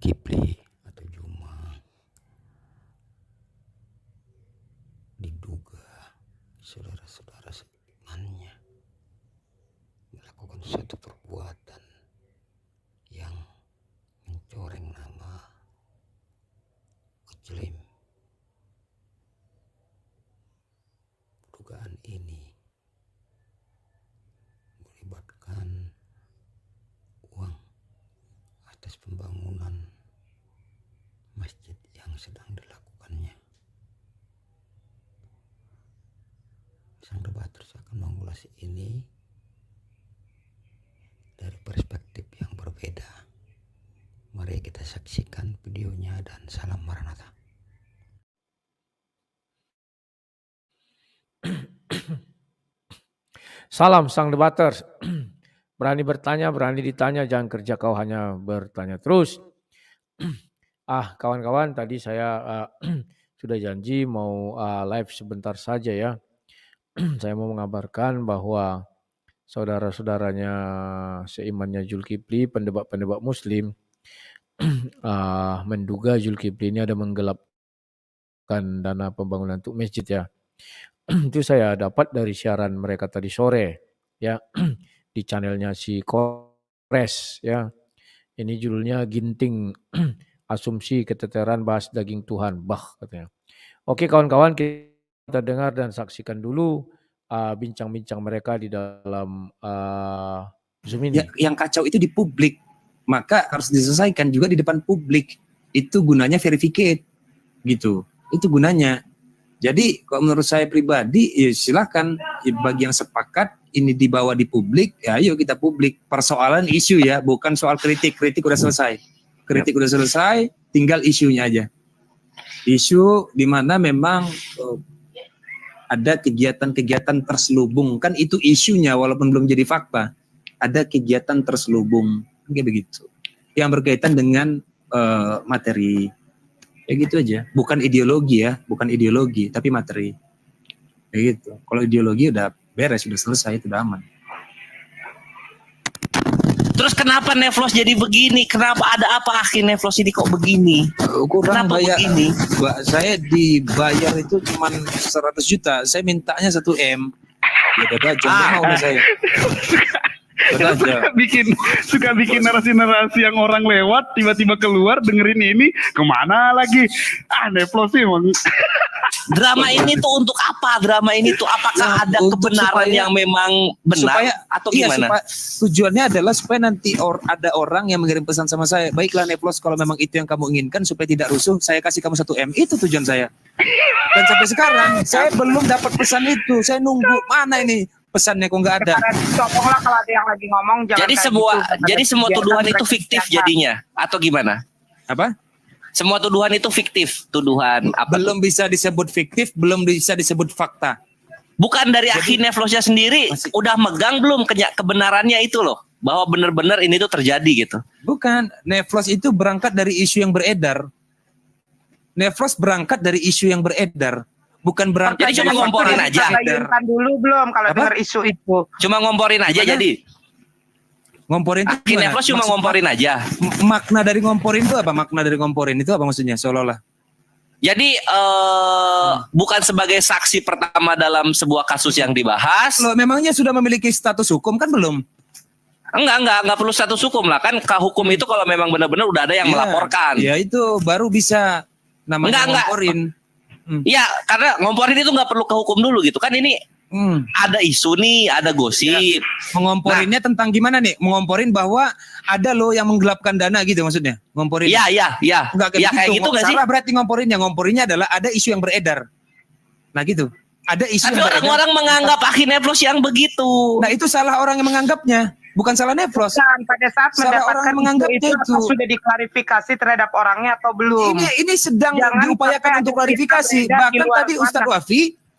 Zulkifli atau Juma diduga saudara-saudara seimannya melakukan suatu perbuatan yang mencoreng nama Muslim. Dugaan ini melibatkan uang atas pembangunan masjid yang sedang dilakukannya. Sang debater akan mengulas ini dari perspektif yang berbeda. Mari kita saksikan videonya dan salam Maranatha. Salam sang debaters. Berani bertanya, berani ditanya, jangan kerja kau hanya bertanya terus. Kawan-kawan, tadi saya sudah janji mau live sebentar saja ya. Saya mau mengabarkan bahwa saudara-saudaranya seimannya Zulkifli, pendebat-pendebat Muslim, menduga Zulkifli ini ada menggelapkan dana pembangunan untuk masjid ya. Itu saya dapat dari siaran mereka tadi sore ya di channelnya si Kores ya. Ini judulnya Ginting Asumsi Keteteran Bahas Daging Tuhan katanya. Oke kawan-kawan, kita dengar dan saksikan dulu bincang-bincang mereka di dalam Zoom ini. Yang kacau itu di publik, maka harus diselesaikan juga di depan publik. Itu gunanya verificate gitu. Itu gunanya. Jadi kalau menurut saya pribadi, ya silakan bagi yang sepakat ini dibawa di publik, ya ayo kita publik. Persoalan isu ya, bukan soal kritik. Kritik udah selesai. Kritik udah selesai, tinggal isunya aja. Isu di mana memang ada kegiatan-kegiatan terselubung, kan itu isunya walaupun belum jadi fakta. Ada kegiatan terselubung, kayak begitu. Yang berkaitan dengan materi. Ya gitu aja, bukan ideologi ya, bukan ideologi, tapi materi. Kayak gitu. Kalau ideologi udah beres, sudah selesai, itu udah aman. Terus kenapa Neflos jadi begini? Kenapa ada apa akhirnya Neflos ini kok begini? Kurang kenapa bayar, begini? Saya dibayar itu cuma 100 juta, saya mintanya 1 M. Ya udah aja, mau saya. Suka bikin narasi-narasi yang orang lewat tiba-tiba keluar dengerin ini kemana lagi? Neflos sih emang. Drama ini tuh untuk apa? Drama ini tuh apakah ada kebenaran yang memang benar atau gimana? Tujuannya adalah supaya nanti ada orang yang mengirim pesan sama saya. Baiklah Neflos, kalau memang itu yang kamu inginkan supaya tidak rusuh, saya kasih kamu 1 M. Itu tujuan saya. Dan sampai sekarang saya belum dapat pesan itu. Saya nunggu mana ini pesannya kok nggak ada. Tolonglah kalau ada yang lagi ngomong jangan. Jadi semua tuduhan itu fiktif jadinya atau gimana? Apa? Semua tuduhan itu fiktif, tuduhan apa? Belum bisa disebut fiktif, belum bisa disebut fakta. Bukan dari Akhi Neflosnya sendiri udah megang belum kebenarannya itu loh, bahwa benar-benar ini tuh terjadi gitu. Bukan, Neflos itu berangkat dari isu yang beredar. Neflos berangkat dari isu yang beredar. Bukan berangkat. Jadi cuma ngomporin aja. Dulu belum kalau dengar isu itu. Cuma ngomporin aja. Gimana? Jadi. Ngomporin itu Akhi Neflos cuma ngomporin aja. Makna dari ngomporin itu apa? Makna dari ngomporin itu apa maksudnya? Seolah-olah. Jadi bukan sebagai saksi pertama dalam sebuah kasus yang dibahas. Loh, memangnya sudah memiliki status hukum kan belum? Enggak perlu status hukum lah kan. Hukum itu kalau memang benar-benar udah ada yang melaporkan. Ya itu baru bisa namanya ngomporin. Iya, karena ngomporin itu nggak perlu ke hukum dulu gitu kan. Ini ada isu nih, ada gosip. Ya. Mengomporinnya tentang gimana nih? Mengomporin bahwa ada loh yang menggelapkan dana gitu maksudnya. Ngomporin. Iya. Enggak kayak gitu nggak sih? Salah berarti ngomporinnya. Ngomporinnya adalah ada isu yang beredar. Nah gitu. Ada isu. Tapi orang-orang menganggap Akhi Neflos yang begitu. Nah itu salah orang yang menganggapnya. Bukan salah Neflos. Pada saat salah orang yang menganggapnya itu sudah diklarifikasi terhadap orangnya atau belum? Ini sedang diupayakan untuk klarifikasi.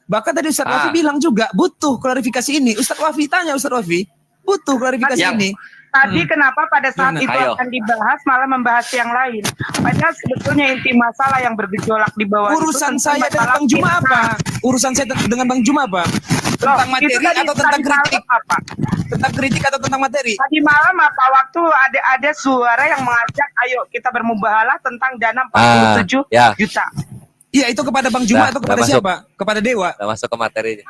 Bahkan tadi Ustadz Wafi bilang juga butuh klarifikasi ini. Ustadz Wafi tanya Ustadz Wafi butuh klarifikasi ini. Tadi kenapa pada saat itu akan dibahas malah membahas yang lain? Padahal sebetulnya inti masalah yang bergejolak di bawah. Urusan saya dengan Bang Juma apa? Urusan saya dengan Bang Juma apa? tentang Loh, itu materi atau tentang tadi malam kritik? apa? Tentang kritik atau tentang materi? Tadi malam apa waktu ada suara yang mengajak ayo kita bermubahalah tentang dana 47 ya. juta. Iya, itu kepada Bang Juma atau kepada masuk. siapa? Kepada Dewa. Udah masuk ke materinya.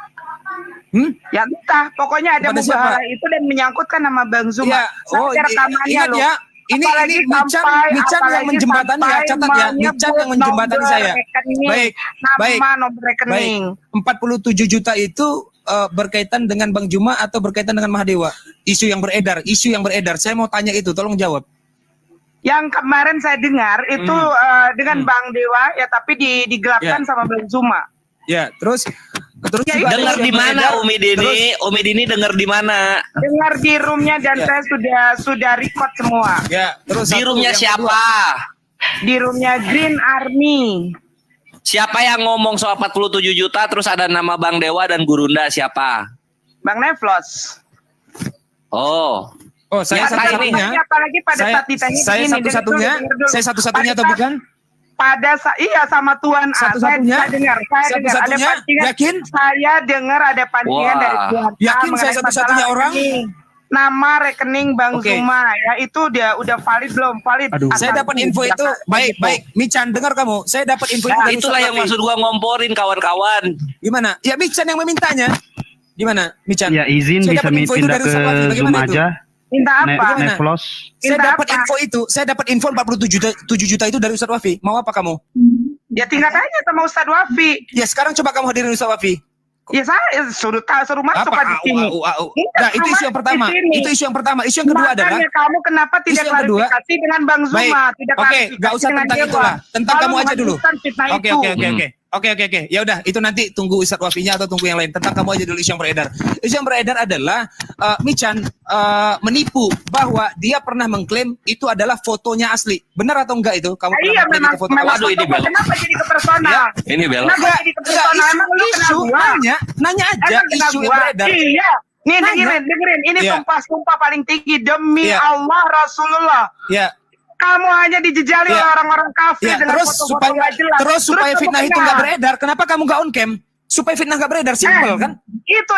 Ya entah, pokoknya ada Kepada mubahalah itu dan menyangkutkan nama Bang Zuma. Iya, Saya rekamannya ingat loh. ya. Ini Apalagi Mican yang menjembatani ya, catat ya. Mican yang menjembatani saya. Baik, baik. Nomor rekening. 47 juta itu berkaitan dengan Bang Juma atau berkaitan dengan Mahadewa? Isu yang beredar. Saya mau tanya itu, tolong jawab. Yang kemarin saya dengar itu dengan Bang Dewa ya, tapi digelapkan sama Bang Zuma. Ya, terus Ya, juga ada Dengar isu di yang mana beredar. Umi Dini? Umi Dini dengar di mana? Dengar di roomnya dan Ya. saya sudah record semua. Ya, terus Di satu, roomnya yang siapa? kedua. Di roomnya Green Army. Siapa yang ngomong soal 47 juta terus ada nama Bang Dewa dan Gurunda siapa? Bang Neflos. Oh, Oh, saya Ya, satu-satunya. Apalagi pada saat ditanya saya begini, satu-satunya. dengar dulu. Saya satu-satunya atau Pada bukan? iya sama Tuan A. Satu-satunya? Saya dengar ada Satu-satunya? pancingan. Yakin? Saya dengar ada pancingan Wah. dari Tuan A Yakin saya mengenai satu-satunya masalah orang? rekening. Nama rekening Bang Oke. Zuma ya itu udah valid belum? Valid. Saya dapat info itu. Baik. Mican, dengar kamu. Saya dapat info itu nah, dari itulah Ustaz yang Rafi. maksud gua ngomporin kawan-kawan. Gimana? Ya Mican yang memintanya. Gimana, Mican? Ya izin Saya bisa dapat info itu pindah dari ke Ustaz Rafi. Zoom Bagaimana itu? aja. Minta apa? Neflos. Saya Minta dapat apa? info itu. Saya dapat info 47 juta itu dari Ustaz Wafi. Mau apa kamu? Ya tinggal tanya sama Ustadz Wafi. Ya sekarang coba kamu hadirin Ustaz Wafi. Ya saya suruh masuk Apa? di sini. Nah, itu isu yang pertama. Itu isu yang pertama. Isu yang kedua adalah Makanya kamu kenapa tidak isu yang kedua. klarifikasi dengan Bang Zuma? Baik. Tidak Oke, klarifikasi nggak usah dengan tentang Dewa. itulah. Tentang Lalu kamu aja dulu. menghancurkan fitnah Oke, itu. oke. Ya udah, itu nanti tunggu Ustadz Wafinya atau tunggu yang lain. Tentang kamu aja dulu isu yang beredar. Isu yang beredar adalah Mican menipu bahwa dia pernah mengklaim itu adalah fotonya asli. Benar atau enggak itu? Kamu pernah Iya mengklaim memang. itu foto memang Waduh, ini belok. kenapa jadi ke personal? Ini belok. Kenapa jadi ke personal? Emang lu kena isu gua? nanya aja Emang kena isu yang gua? beredar. Iya. Nih Nanya. dengerin. Ini Iya. sumpah paling tinggi demi Iya. Allah Rasulullah. Ya, Kamu hanya dijejali Iya. oleh orang-orang kafir ya. dengan Terus foto-foto nggak jelas. supaya Terus fitnah kamu itu nggak kenal. beredar, kenapa kamu nggak on cam? Supaya fitnah nggak beredar, simple kan? Itu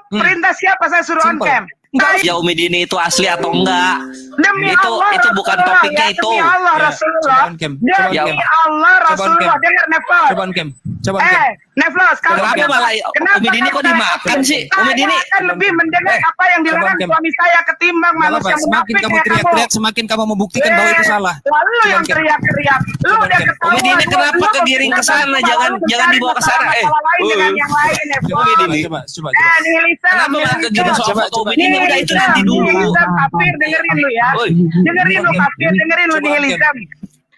perintah siapa saya suruh on Simple. cam? Enggak, Ya Umi Dini itu asli atau enggak? Demi Itu- Allah itu bukan Rasulullah, topiknya ya, itu. Demi Allah Ya, Rasulullah. coba on cam, coba on Demi cam. Allah Coba on Rasulullah. cam. Dengar Neflos. Coba on cam. Coba on cam. Neflos, kamu Coba on Kenapa cam. malah Umi Dini kok dimakan sih? Umi Dini Saya akan lebih mendengar apa yang Coba dilarang on cam. suami saya ketimbang Nggak manusia apa-apa, semakin munafik kamu kayak teriak-teriak, semakin kamu membuktikan bahwa itu salah. Lalu Coba yang on cam. teriak-teriak. Lu Coba on udah cam. ketahuan. Umi Dini Lu kenapa kegiring ke sana? Jangan dibawa ke sana. Lain dengan yang lain, Umi Dini. Coba. Nihilism. Kenapa malah kegiring soal Coba, foto coba. Umi Dini? Udah itu nanti dulu. Nihilism, kafir, dengerin lu ya. Woi. Dengerin lu kafir, dengerin lu Coba on cam. nihilism.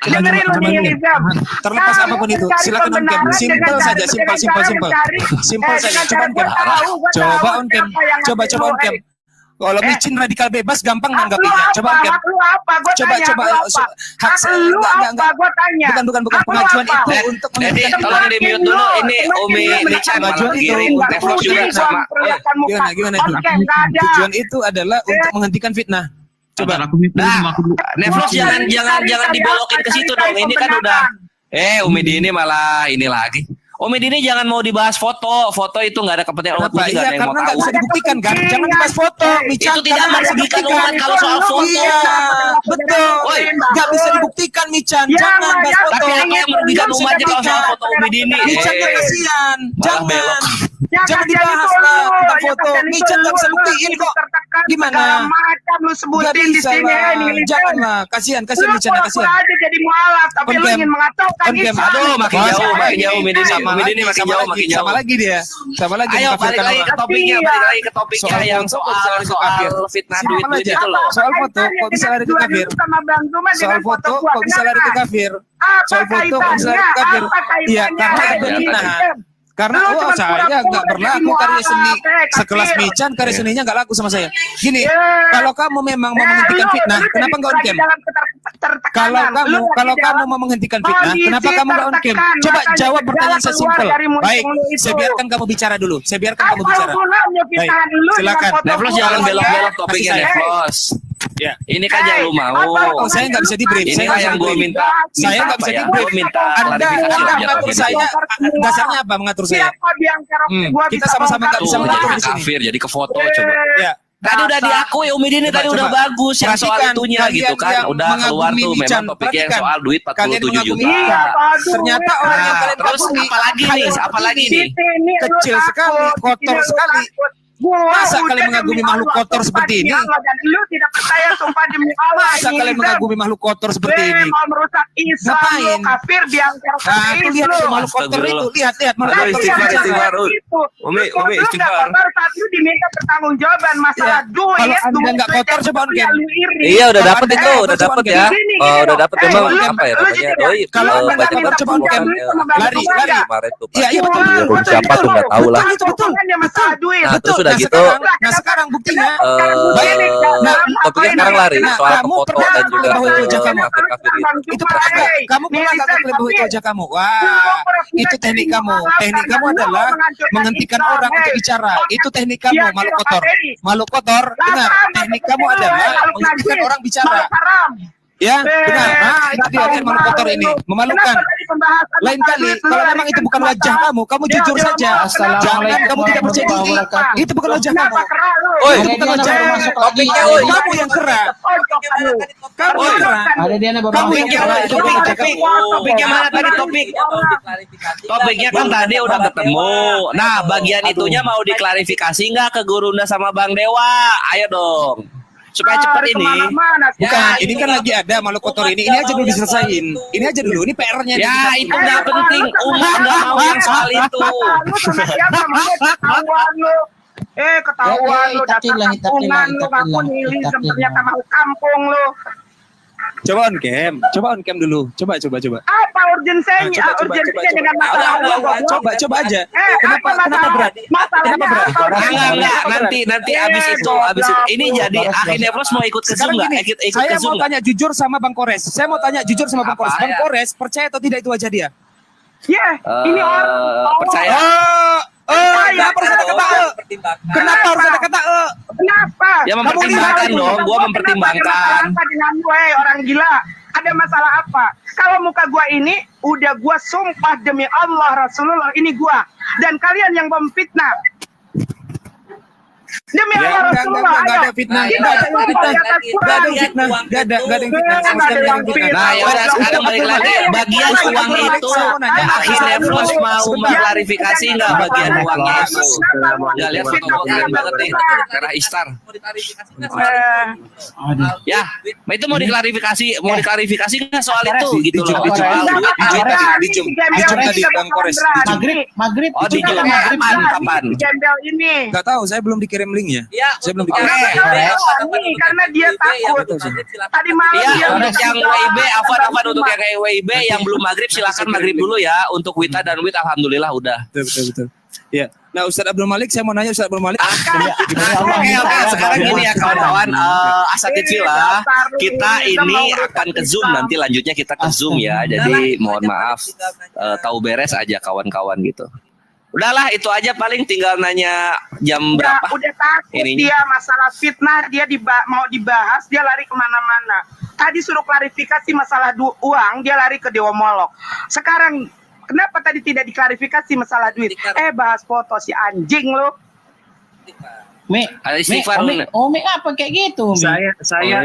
Coba, Dengerin lu coba on cam. nihilism. Terlepas Kamu apapun itu, mencari silakan on cam. kebenaran Simple dengan saja, cara- simple. dengan cara mencari- Simple saja, dengan coba on cara cam. gua tahu Coba on cam. siapa yang Coba ngasih on lu, cam. Kalau micin radikal bebas gampang Hak lu nanggapinya. Coba on apa? cam. Hak lu apa? Gua Coba, tanya, coba. hak lu apa? Hak Hak lu apa? Gua tanya. Bukan Hak lu pengajuan apa? itu untuk Jadi menghentikan tolong di mute dulu. Ini Umi Nican malah Tujuan itu giring untuk Neflos juga sama. Gimana itu? Tujuan itu adalah untuk menghentikan fitnah. Coba. Nah, Neflos jangan dibelokin ke situ dong. Ini kan udah Umi Dini malah ini lagi. Umi Dini jangan mau dibahas foto. Foto itu nggak ada kepentingan umat Kenapa? muslim, Iya, nggak ada yang mau karena nggak tahu. bisa dibuktikan kan. Jangan dibahas foto. Mican, Itu tidak karena nggak bisa merugikan dibuktikan. umat kalau soal foto. Iya, betul. Woi, Nggak bisa dibuktikan, Mican. Ya, Jangan bahas ya, foto. Tapi apa yang merugikan Nggak bisa umatnya kalau soal dibuktikan. foto Umi Dini? Mican yang kasihan. Malah Jangan. belok. Jangan dibahas lah tentang foto. Mican nggak bisa buktiin kok. Gimana? Macam lu Nggak sebutin di bisa sini. lah. Nihilism. Janganlah. Kasihan Lu Mican, pura-pura kasihan. aja jadi mualaf, tapi On lu cam. ingin mengacaukan On cam. Islam. Aduh, makin Wah, jauh, sama makin lagi. jauh Umi Dini. Sama Umi lagi, Dini makin sama jauh, lagi. makin jauh. Sama lagi dia. Sama lagi. Ayo balik mengkafirkan lagi ke orang. topiknya, Iya. balik lagi ke topiknya Soal yang foto, kok bisa lari ke soal kafir? fitnah Simpel duit aja. itu loh. Soal foto, kok bisa lari ke kafir? Sama Bang Zuma Soal dengan foto, gua. kok bisa lari ke Kenapa? kafir? Apa Soal foto, kok bisa lari ke kafir? Apa kaitannya? Iya, karena ada Nihilism. fitnah. Karena Lu cuma saya pura-pura nggak jadi berlaku karya seni mualaf, sekelas kafir. Mican, karya seninya nggak laku sama saya. Gini, Ya. kalau kamu memang mau menghentikan fitnah, kenapa nggak on cam? Kalau kamu mau menghentikan fitnah, kenapa kamu nggak on cam? Coba jawab pertanyaan saya simpel. Baik, saya biarkan kamu bicara dulu. Saya biarkan kamu bicara. Baik, silakan. Neflos jangan belok-belok topiknya Kasih saya. Neflos. Ya. Ini kan yang lu mau. Oh, saya nggak bisa di-brief. Ini Saya kan nggak yang bisa gue di-brief. minta. Saya nggak bisa di-brief. Gue minta Anda klarifikasi objek mengatur objek. saya. Dasarnya apa mengatur saya? Siapa biang kerok gua Kita bisa sama-sama nggak bongkar bisa Tuh, mengatur semua. di sini. kafir, jadi ke foto coba. Ya. Tadi udah diakui Umi Dini tadi Coba, udah coba. bagus yang soal Perhatikan, itunya kalian gitu kan. yang Udah keluar mengagumi tuh memang Wican. topiknya yang Perhatikan. soal duit Kalian 47 juta. mengagumi Iya, aduh, Ternyata orang yang kalian Terus kagumi apalagi nih? Apalagi nih? Ini lu Kecil takut, sekali, kotor ini lu sekali. takut. Gua Masa udah kalian mengagumi demi makhluk Allah, kotor sumpah seperti demi ini? Allah, dan lu tidak percaya sumpah demi Allah. Masa ini kalian Izam. mengagumi makhluk kotor seperti ini? Mau merusak Islam, lu Ngapain? kafir biang kerok Nah, tuh lihat lu. tuh makhluk kotor itu. Lihat makhluk Aduh, kotor istighfar, itu. istighfar. Umi, Umi istighfar. kotor saat lu diminta pertanggungjawaban masalah Ya, duit. kalau Anda duit nggak kotor, coba on cam. lu iri. Iya udah Kalau dapet Anda itu, kotor, udah coba dapet on ya. cam. Gini, Oh, gini udah dong. dapet memang lu- apa ya lu namanya? jadi Doi. Kalau lu Anda minta kotor, coba on cam. pertanggungjawaban sama Lari, bangsa. lari. Kemarin tuh Pak. Iya, iya betul. Gua Room siapa tuh nggak tahu lah. Betul, betul. Bukannya masalah duit. Nah, terus Betul. udah Nah, gitu, sekarang buktinya. Topiknya sekarang lari Nah, soal kamu foto pernah dan juga mengetahui wajah kamu? kafir-kafir itu. Itu pernah nggak? Kamu pernah nggak mengklaim bahwa itu wajah kamu? Wah, itu teknik kamu. Teknik kamu adalah menghentikan orang untuk bicara. Itu teknik kamu, makhluk kotor. Makhluk kotor, benar. Teknik kamu adalah menghentikan orang bicara. Ya, benar. Nah, itu dia lihat makhluk kotor ini. Memalukan. Lain kali, kalau memang itu bukan wajah kamu jujur saja. Jangan kamu tidak percaya diri. Itu bukan wajah kamu. Oi, Itu bukan wajah kamu. topiknya, oi. Kamu yang kera. Kamu yang kera. Ada dia baru Kamu yang kera. Itu bukan wajah kamu. Topiknya mana tadi topik? Topiknya kan tadi udah ketemu. Nah, bagian itunya mau diklarifikasi nggak ke Gurunda sama Bang Dewa? Ayo dong. Supaya cepet ini. Bukan, ini kan lagi ada makhluk kotor ini. Ini aja dulu diselesain. Ini aja dulu. Ini PR-nya. Ya, itu nggak penting. Umat nggak mau yang soal itu. Ketahuan lu, dasar Itakilah, kampungan lu, ngaku nilai ternyata mau kampung lu. Coba on cam dulu. Coba. Apa urgensinya? Urgensinya dengan masalah lu. Coba aja. Kenapa berat? Masalahnya apa? Nanti abis itu. Ini jadi akhirnya Plus mau ikut ke Zoom Sekarang nggak? gini, Ikut saya ke mau Zoom nggak? tanya jujur sama Bang Kores. Saya mau tanya jujur sama Bang Kores. Apa Bang ya? Kores, percaya atau tidak itu wajah dia? Ya, ini orang Percaya. Kenapa harus ada kata Kenapa harus ada kata Kenapa? Ya mempertimbangkan Kamu dong, gua kenapa mempertimbangkan. ada masalah apa dengan gue, orang gila? Ada masalah apa? Kalau muka gua ini udah gua sumpah demi Allah Rasulullah ini gua dan kalian yang memfitnah. Demi Allah Rasulullah. Enggak ada fitnah. Enggak ada fitnah. Enggak ada fitnah. Enggak ada yang fitnah. Sama sekali enggak ada fitnah. Nah, ya udah sekarang balik lagi bagian uang itu akhirnya Plus mau mengklarifikasi nggak bagian uangnya itu? Ya lihat foto keren banget nih, merah Istar. Ya, itu mau diklarifikasi nggak soal itu gitu loh? Soal duit. Dijum tadi Bang Kores. Maghrib. Oh, di Jum. Kapan? Gembel ini. Enggak tahu, saya belum dikirim linknya. Saya belum dikirim. Karena dia takut. Tadi malam Iya, dia untuk yang WIB, Afan untuk yang WIB yang belum maghrib silakan maghrib dulu ya. Untuk Wita dan Wit alhamdulillah udah. Betul. Ya. Nah, Ustadz Abdul Malik, saya mau nanya Ustadz Abdul Malik. Oke, sekarang gini ya kawan-kawan, asatid villa, kita ini akan ke Zoom nanti lanjutnya kita ke Zoom ya. Jadi mohon maaf, tahu beres aja kawan-kawan gitu. Udahlah itu aja paling tinggal nanya jam berapa. Udah takut ininya. dia masalah fitnah dia mau dibahas dia lari kemana-mana. Tadi suruh klarifikasi masalah uang dia lari ke Dewa Molok. Sekarang kenapa tadi tidak diklarifikasi masalah duit? Bahas foto si anjing lo. Istighfar. Ome apa kayak gitu? Saya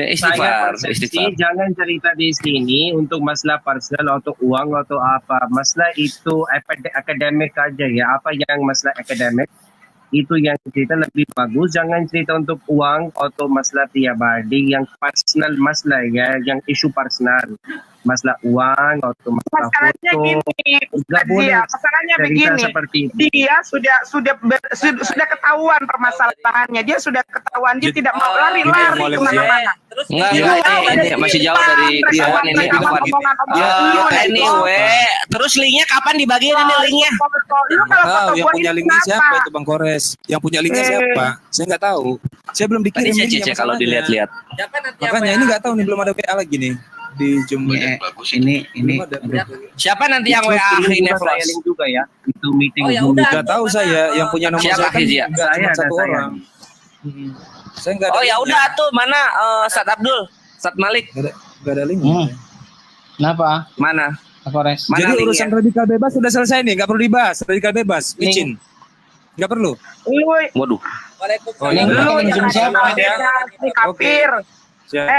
istighfar. persepsi jangan cerita di sini untuk masalah personal atau uang atau apa. Masalah itu akademik aja ya. Apa yang masalah akademik itu yang cerita lebih bagus. Jangan cerita untuk uang atau masalah pribadi yang personal masalah ya, yang isu personal. Masalah uang atau masalah Masalahnya foto. gini, Nggak boleh masalahnya cerita begini. seperti itu. Dia sudah ketahuan permasalahannya. Dia sudah ketahuan dia tidak mau lari-lari kemana-mana. Enggak, ini masih jauh dari kawan ini kawan. Anyway, terus linknya kapan dibagiin ini linknya? Tahu yang punya linknya siapa itu Bang Kores? Yang punya linknya siapa? Saya nggak tahu. Saya belum Tadi dikirim saya linknya. cek kalau dilihat-lihat. Makanya ini nggak tahu nih, belum ada WA lagi nih di Zoom. Ini Siapa nanti yang WA ini Saya link juga ya. Itu meeting Nggak tahu saya yang punya nomor Siapa, saya kan Hizia? nggak cuma Saya ada, satu saya. orang. Saya nggak ada Oh ya linknya. udah tuh mana Ustadz Abdul, Ustadz Malik Nggak ada link. Kenapa? mana? Kapolres. Mana Jadi linknya? urusan radikal bebas sudah selesai nih, nggak perlu dibahas. Radikal bebas, izin. Nggak perlu. Lu Waduh. Oh, Link iya. pakai link Zoom siapa? si kafir. Siap.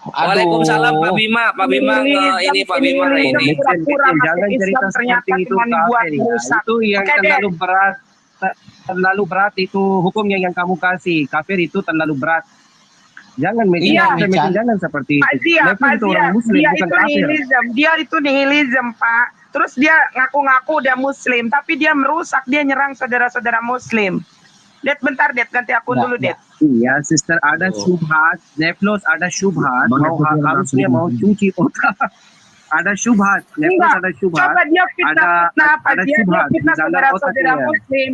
Waalaikumsalam Pak Bima, Pak Bima ini Pak Bima ini. Jangan cerita seperti itu kafir ya. Itu yang terlalu berat itu hukumnya yang kamu kasih. Kafir itu terlalu berat. Jangan jangan seperti itu. Dia itu orang muslim dia bukan itu kafir. nihilism, dia itu nihilism Pak. Terus dia ngaku-ngaku udah muslim, tapi dia merusak, dia nyerang saudara-saudara muslim. Det, bentar Det, ganti akun dulu Det. Iya, sister ada syubhat, Neflos ada syubhat, harusnya mau cuci otak. Ada syubhat, Neflos ada syubhat. Coba dia fitnah apa? ada Dia syubhat di fitnah dalam saudara-saudara otaknya. muslim.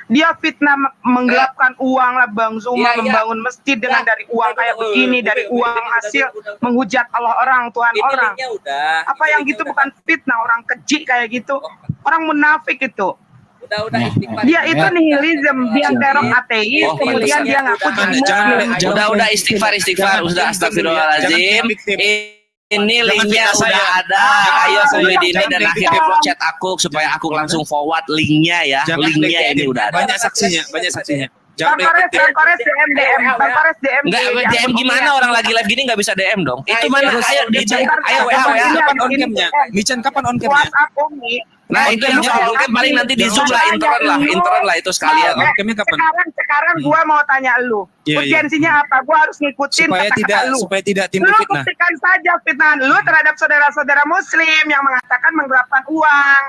Dia fitnah menggelapkan uang lah Bang Zuma, membangun masjid dengan dari uang kayak begini, dari uang hasil menghujat Allah orang, Tuhan orang. Apa yang gitu bukan fitnah, orang keji kayak gitu. Orang munafik itu. Dia itu nihilism, dia teror ateis, kemudian dia ngaku jadi muslim. Udah istighfar, udah astagfirullahaladzim. Ini linknya udah ada. Ayo Umi Dini dan akhirnya chat aku supaya aku langsung forward linknya ya. Linknya ini udah ada. Banyak saksinya. Bang Kores DM. Enggak, DM gimana orang lagi live gini nggak bisa DM dong. Itu mana? Ayo WA. Kapan on camnya? Mican kapan on camnya? WhatsApp Umi. Nah itu lu kalau mungkin paling nanti di Zoom lah, intern lah itu sekalian. On camnya kapan? Sekarang gua mau tanya lu. Iya, iya. Urgensinya apa? Gua harus ngikutin kata-kata lu. Supaya tidak timbul Lu fitnah. buktikan saja fitnah lu terhadap saudara-saudara muslim yang mengatakan menggelapkan uang.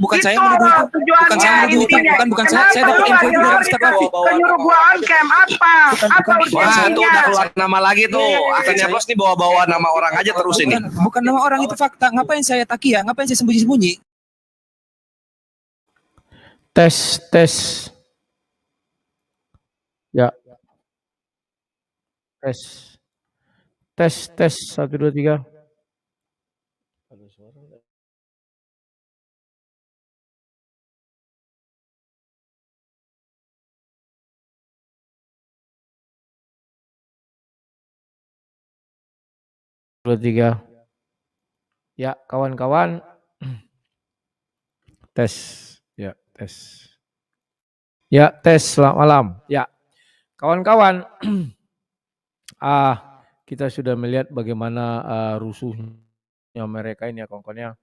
Bukan Itu saya menuduh itu. Bukan saya menuduh itu. intinya. Bukan saya dapat info itu dari Ustaz Rafi. Penyuruh gua on cam apa? Apa Wah tuh urgensinya? udah keluar nama lagi tuh. Akhirnya bos nih bawa-bawa nama orang aja terus ini. Bukan nama orang itu fakta. Ngapain saya takia? Ngapain saya sembunyi-sembunyi? Tes. Ya. Tes 1 2 3. Ada suara enggak? Dua, tiga. Ya, kawan-kawan. Tes. Ya, tes. Ya, tes. Selamat malam. Ya, kawan-kawan. Kita sudah melihat bagaimana rusuhnya mereka ini ya, kawan-kawan ya.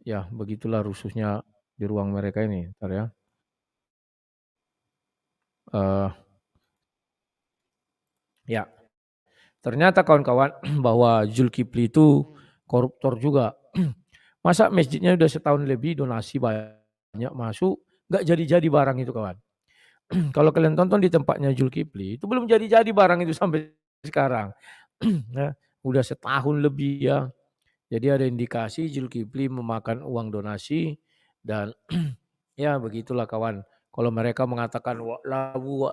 Ya, begitulah rusuhnya di ruang mereka ini. Bentar ya. Ya. Ternyata kawan-kawan bahwa Zulkifli itu koruptor juga. Masa masjidnya udah setahun lebih donasi banyak masuk, nggak jadi-jadi barang itu kawan. Kalau kalian tonton di tempatnya Zulkifli itu belum jadi-jadi barang itu sampai sekarang. Nah, udah setahun lebih ya. Jadi ada indikasi Zulkifli memakan uang donasi dan ya begitulah kawan. Kalau mereka mengatakan wak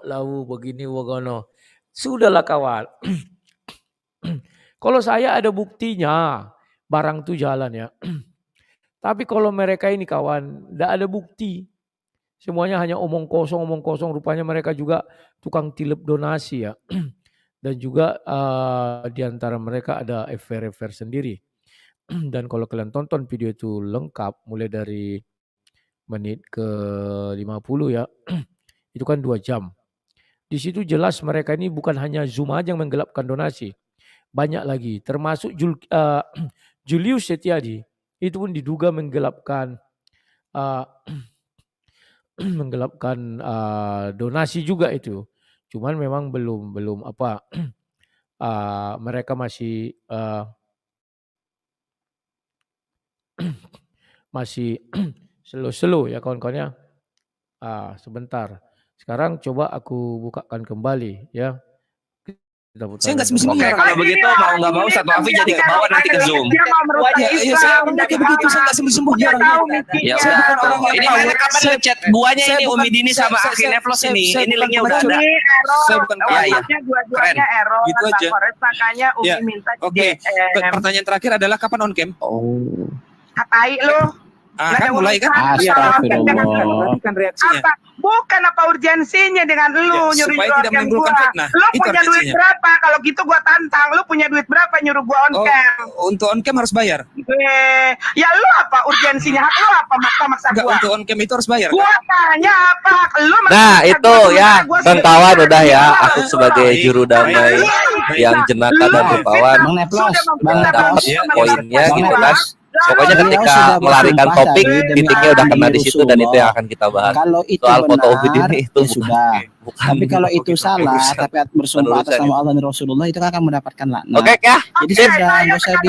lawu begini wagono. Sudahlah kawan. Kalau saya ada buktinya barang itu jalan ya. Tapi kalau mereka ini kawan tidak ada bukti. Semuanya hanya omong kosong. Rupanya mereka juga tukang tilep donasi ya. Dan juga di antara mereka ada affair sendiri. Dan kalau kalian tonton video itu lengkap mulai dari menit ke 50 ya. Itu kan 2 jam. Di situ jelas mereka ini bukan hanya Zoom aja yang menggelapkan donasi. Banyak lagi termasuk Julius Setiadi itu pun diduga menggelapkan donasi juga itu. Cuman memang belum apa mereka masih slow ya kawan-kawan ya. Sebentar. Sekarang coba aku bukakan kembali ya. Saya nggak sembunyi. Oke, kalau begitu mau nggak mau Ustadz Rafi jadi ke bawah nanti ke Zoom. Dia mau merusak Iya, saya Islam. kayak begitu. Saya nggak sembunyi orangnya. Ya Saya udah. bukan orang yang Ini tahu. mereka kapan ngechat guanya Saya ini bukan- Umi Dini sama saya- akhirnya Flos saya- ini. saya Ini bukan linknya udah pengacau. ada. Ini error. Saya bukan Iya, iya. WhatsApp-nya dua-duanya error. Gitu Bang aja. Kores, makanya Umi Ya, minta di Oke. DM. Pertanyaan terakhir adalah kapan on cam? Katai lu. Kan mulai kan? Astagfirullah. Kan reaksinya. Apa? Bukan apa urgensinya dengan lu Ya, nyuruh supaya tidak nyuruh menimbulkan gua. fitnah. Lu Itu punya duit urgensinya. berapa? Kalau gitu gua tantang. Lu punya duit berapa nyuruh gua on cam? Untuk on cam harus bayar. Ya lu apa urgensinya? Hak lu apa maksa Enggak, gua? untuk on cam itu harus bayar. Gua tanya apa? Lu Nah maksa itu gua, ya gua kawan udah ya. gua. Aku sebagai juru damai yang jenaka dan rupawan Bang Neplos, Bang dapat Neplos. poinnya Bang gitu kan. Neplos. Pokoknya Beliau ketika sudah melarikan bersumpah topik, tadi demi titiknya udah kena di situ dan itu yang Rasulullah. akan kita bahas. Kalau itu Soal foto benar, Ubudin itu ya bukan, sudah. bukan Tapi kalau itu salah, tapi bersumpah menurut atas saya. nama Allah dan Rasulullah itu akan mendapatkan laknat. Oke ya. Jadi sudah nggak usah di.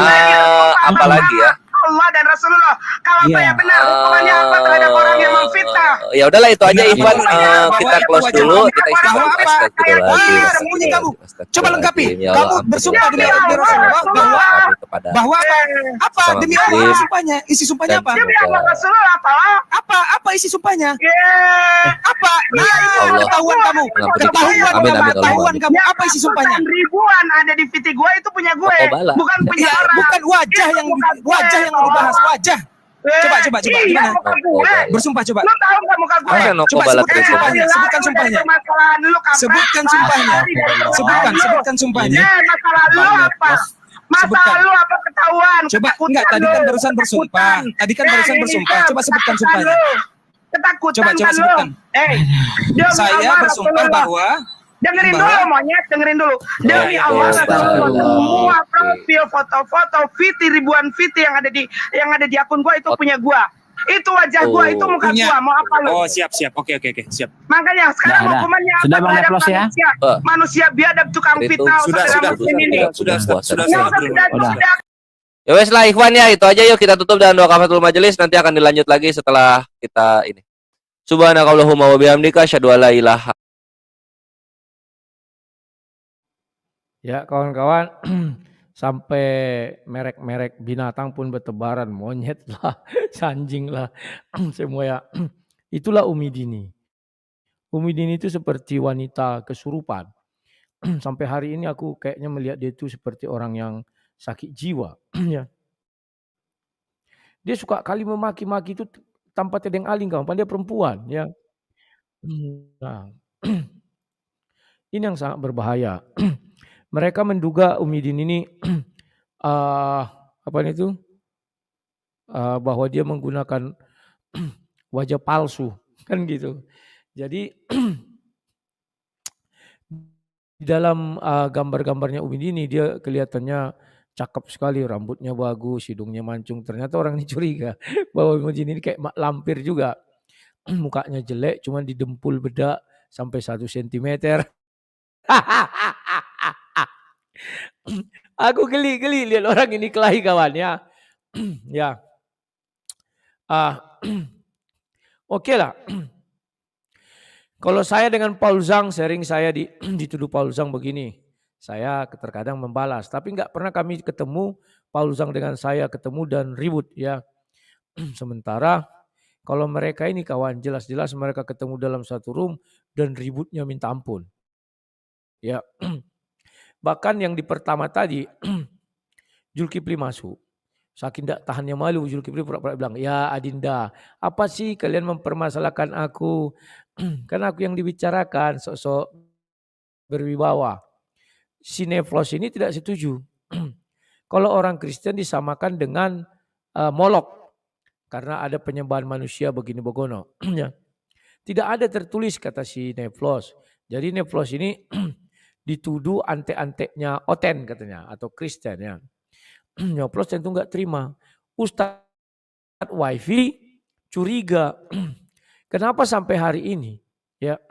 Apa lagi ya? Allah dan Rasulullah. Kalau Iya. saya benar, hukumannya apa terhadap orang yang memfitnah? Ya udahlah itu aja Benar, Ivan. benar. Kita Bahwa close itu dulu. wajib. Kita Bahwa istirahat. apa? Astagfirullahaladzim. Wah, sembunyi kamu. Coba lengkapi. Ya Kamu Allah, bersumpah ampun, demi ya Allah, Allah. bahwa Kepada bahwa apa? Apa Sama demi muslim. Allah sumpahnya? Isi sumpahnya Dan apa? Demi Allah Rasulullah apa? Apa isi sumpahnya? Apa? Allah. Ketahuan kamu. Amin, Ketahuan amin, kamu. amin, Ketahuan amin. kamu. Apa isi sumpahnya? Ribuan ada di VT gue itu punya gue, Toko bala. bukan punya Ya, orang. bukan wajah Itu yang bukan gue, lu bahas, wajah. Coba, Iya, gimana? muka gue. Bersumpah coba. Lu tahu nggak muka gue? Apa Noko Coba Bala sebutkan Presiden? sumpahnya. Sebutkan sumpahnya. Permasalahan lu kampret. Sebutkan sumpahnya. Sebutkan sumpahnya. Masalah lu apa? Masalah Sebutkan. lu apa ketahuan? Coba, Ketakutan enggak, tadi kan lu. barusan bersumpah. Tadi kan barusan Ini bersumpah. kan Coba sebutkan ketakutan sumpahnya. lu. Ketakutan Coba kan lu. sebutkan. Demi Saya Allah, bersumpah Rasulullah. bahwa Dengerin bahwa- dulu monyet, dengerin dulu. Demi Oke, Allah, astagfirullah. semua profil foto-foto VT ribuan VT yang ada di akun gua itu punya gua. Itu wajah gua, itu muka punya. gua. Mau apa lu? Oh, siap. Oke, siap. Makanya sekarang Dah. hukumannya apa Sudah, Bang terhadap Neplos, ya? manusia? Manusia biadab tukang Itu fitnah Sudah. saudara muslim ini. Sudah. Nggak usah tidak. Ya wes lah Ikhwan ya, itu aja yuk kita tutup dengan doa kafaratul majelis, nanti akan dilanjut lagi setelah kita ini. Subhanakallahumma wa bihamdika asyhadu an la ilaha. Ya kawan-kawan, sampai merek-merek binatang pun bertebaran, monyet lah, anjing lah, semua ya. Itulah Umi Dini. Umi Dini itu seperti wanita kesurupan. Sampai hari ini aku kayaknya melihat dia itu seperti orang yang sakit jiwa. Ya. Dia suka kali memaki-maki itu tanpa tedeng aling kawan, dia perempuan. Ya. Nah, ini yang sangat berbahaya. Mereka menduga Umi Dini ini bahwa dia menggunakan wajah palsu kan gitu. Jadi di dalam gambar-gambarnya Umi Dini dia kelihatannya cakep sekali, rambutnya bagus, hidungnya mancung. Ternyata orang ini curiga bahwa Umi Dini ini kayak mak lampir juga. Mukanya jelek, cuman didempul bedak sampai 1 cm. Aku geli lihat orang ini kelahi kawan ya. Ya. Oke lah. Kalau saya dengan Paul Zhang, sering saya dituduh Paul Zhang begini. Saya terkadang membalas, tapi nggak pernah kami ketemu Paul Zhang dengan saya ketemu dan ribut ya. Sementara kalau mereka ini kawan, jelas-jelas mereka ketemu dalam satu room dan ributnya minta ampun. Ya. Bahkan yang di pertama tadi, Zulkifli masuk. Saking tidak tahannya malu, Zulkifli pura-pura bilang, ya Adinda, apa sih kalian mempermasalahkan aku? Kan aku yang dibicarakan, sok-sok berwibawa. Si Neflos ini tidak setuju. Kalau orang Kristen disamakan dengan Molok. Karena ada penyembahan manusia begini begono. Tidak ada tertulis kata si Neflos. Jadi Neflos ini dituduh antek-anteknya Oten katanya atau Kristen ya. Nyoplos tentu nggak terima. Ustadz Wifi curiga. Kenapa sampai hari ini ya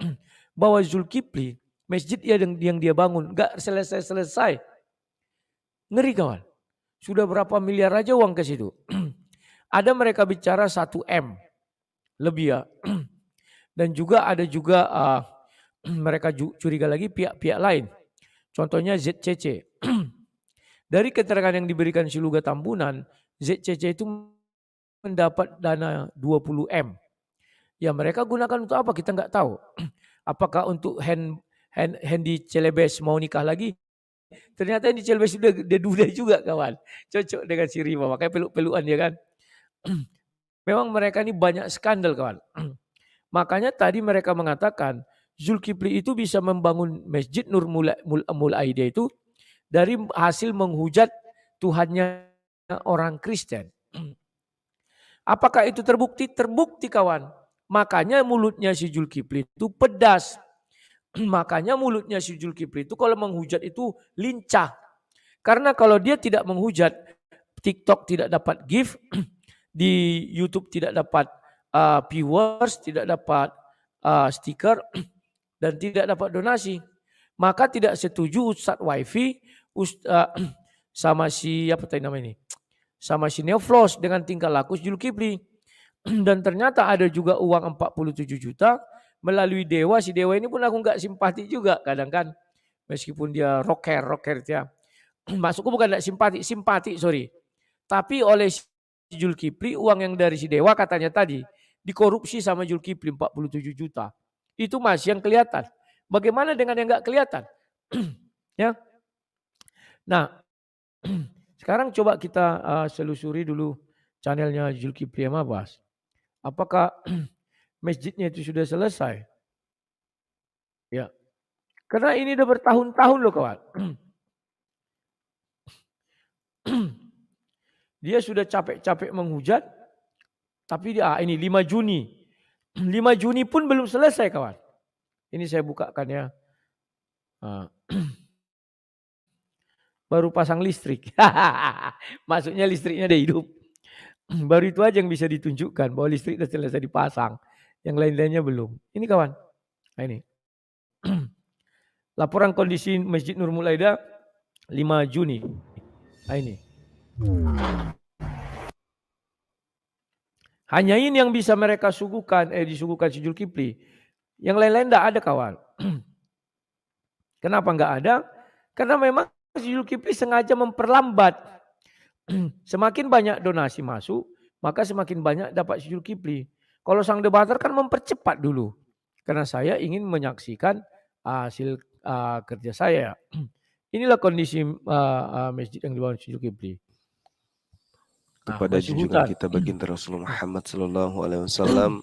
bahwa Zulkifli masjid yang dia bangun nggak selesai. Ngeri kawan. Sudah berapa miliar aja uang ke situ. Ada mereka bicara 1 M lebih ya. Dan juga ada mereka curiga lagi pihak-pihak lain. Contohnya ZCC. Dari keterangan yang diberikan Siluga Tambunan, ZCC itu mendapat dana 20 M. Ya mereka gunakan untuk apa kita nggak tahu. Apakah untuk Handy Celebes mau nikah lagi? Ternyata Handy Celebes udah duda juga kawan. Cocok dengan si Rima, makanya peluk-pelukan dia kan. Memang mereka ini banyak skandal kawan. Makanya tadi mereka mengatakan Zulkifli itu bisa membangun Masjid Nur Mul Aida itu dari hasil menghujat Tuhannya orang Kristen. Apakah itu terbukti? Terbukti kawan. Makanya mulutnya si Zulkifli itu pedas. Makanya mulutnya si Zulkifli itu kalau menghujat itu lincah. Karena kalau dia tidak menghujat, TikTok tidak dapat gift, di YouTube tidak dapat viewers, tidak dapat stiker, dan tidak dapat donasi. Maka tidak setuju Ustadz Wifi sama si apa tadi namanya ini, sama si Neoflos dengan tingkah laku Zulkifli. Dan ternyata ada juga uang 47 juta melalui Dewa. Si Dewa ini pun aku nggak simpati juga kadang kan, meskipun dia rocker ya. Masukku bukan nggak simpati sorry. Tapi oleh Zulkifli uang yang dari si Dewa katanya tadi dikorupsi sama Zulkifli 47 juta. Itu masih yang kelihatan. Bagaimana dengan yang nggak kelihatan? Ya. Nah, sekarang coba kita selusuri dulu channelnya Zulkifli sama Abbas. Apakah masjidnya itu sudah selesai? Ya. Karena ini udah bertahun-tahun loh kawan. Dia sudah capek-capek menghujat, tapi dia ini 5 Juni. 5 Juni pun belum selesai kawan. Ini saya bukakan ya. Baru pasang listrik. Maksudnya listriknya udah hidup. Baru itu aja yang bisa ditunjukkan bahwa listrik sudah selesai dipasang. Yang lain-lainnya belum. Ini kawan. Nah ini. Laporan kondisi Masjid Nur Mul Aida 5 Juni. Nah ini. Hanya ini yang bisa mereka disuguhkan si Zulkifli. Yang lain-lain tidak ada kawan. Kenapa enggak ada? Karena memang si Zulkifli sengaja memperlambat. Semakin banyak donasi masuk, maka semakin banyak dapat si Zulkifli. Kalau sang debater kan mempercepat dulu. Karena saya ingin menyaksikan hasil kerja saya. Inilah kondisi masjid yang dibangun si Zulkifli. Kepada junjungan kita baginda Rasulullah Muhammad Sallallahu Alaihi Wasallam,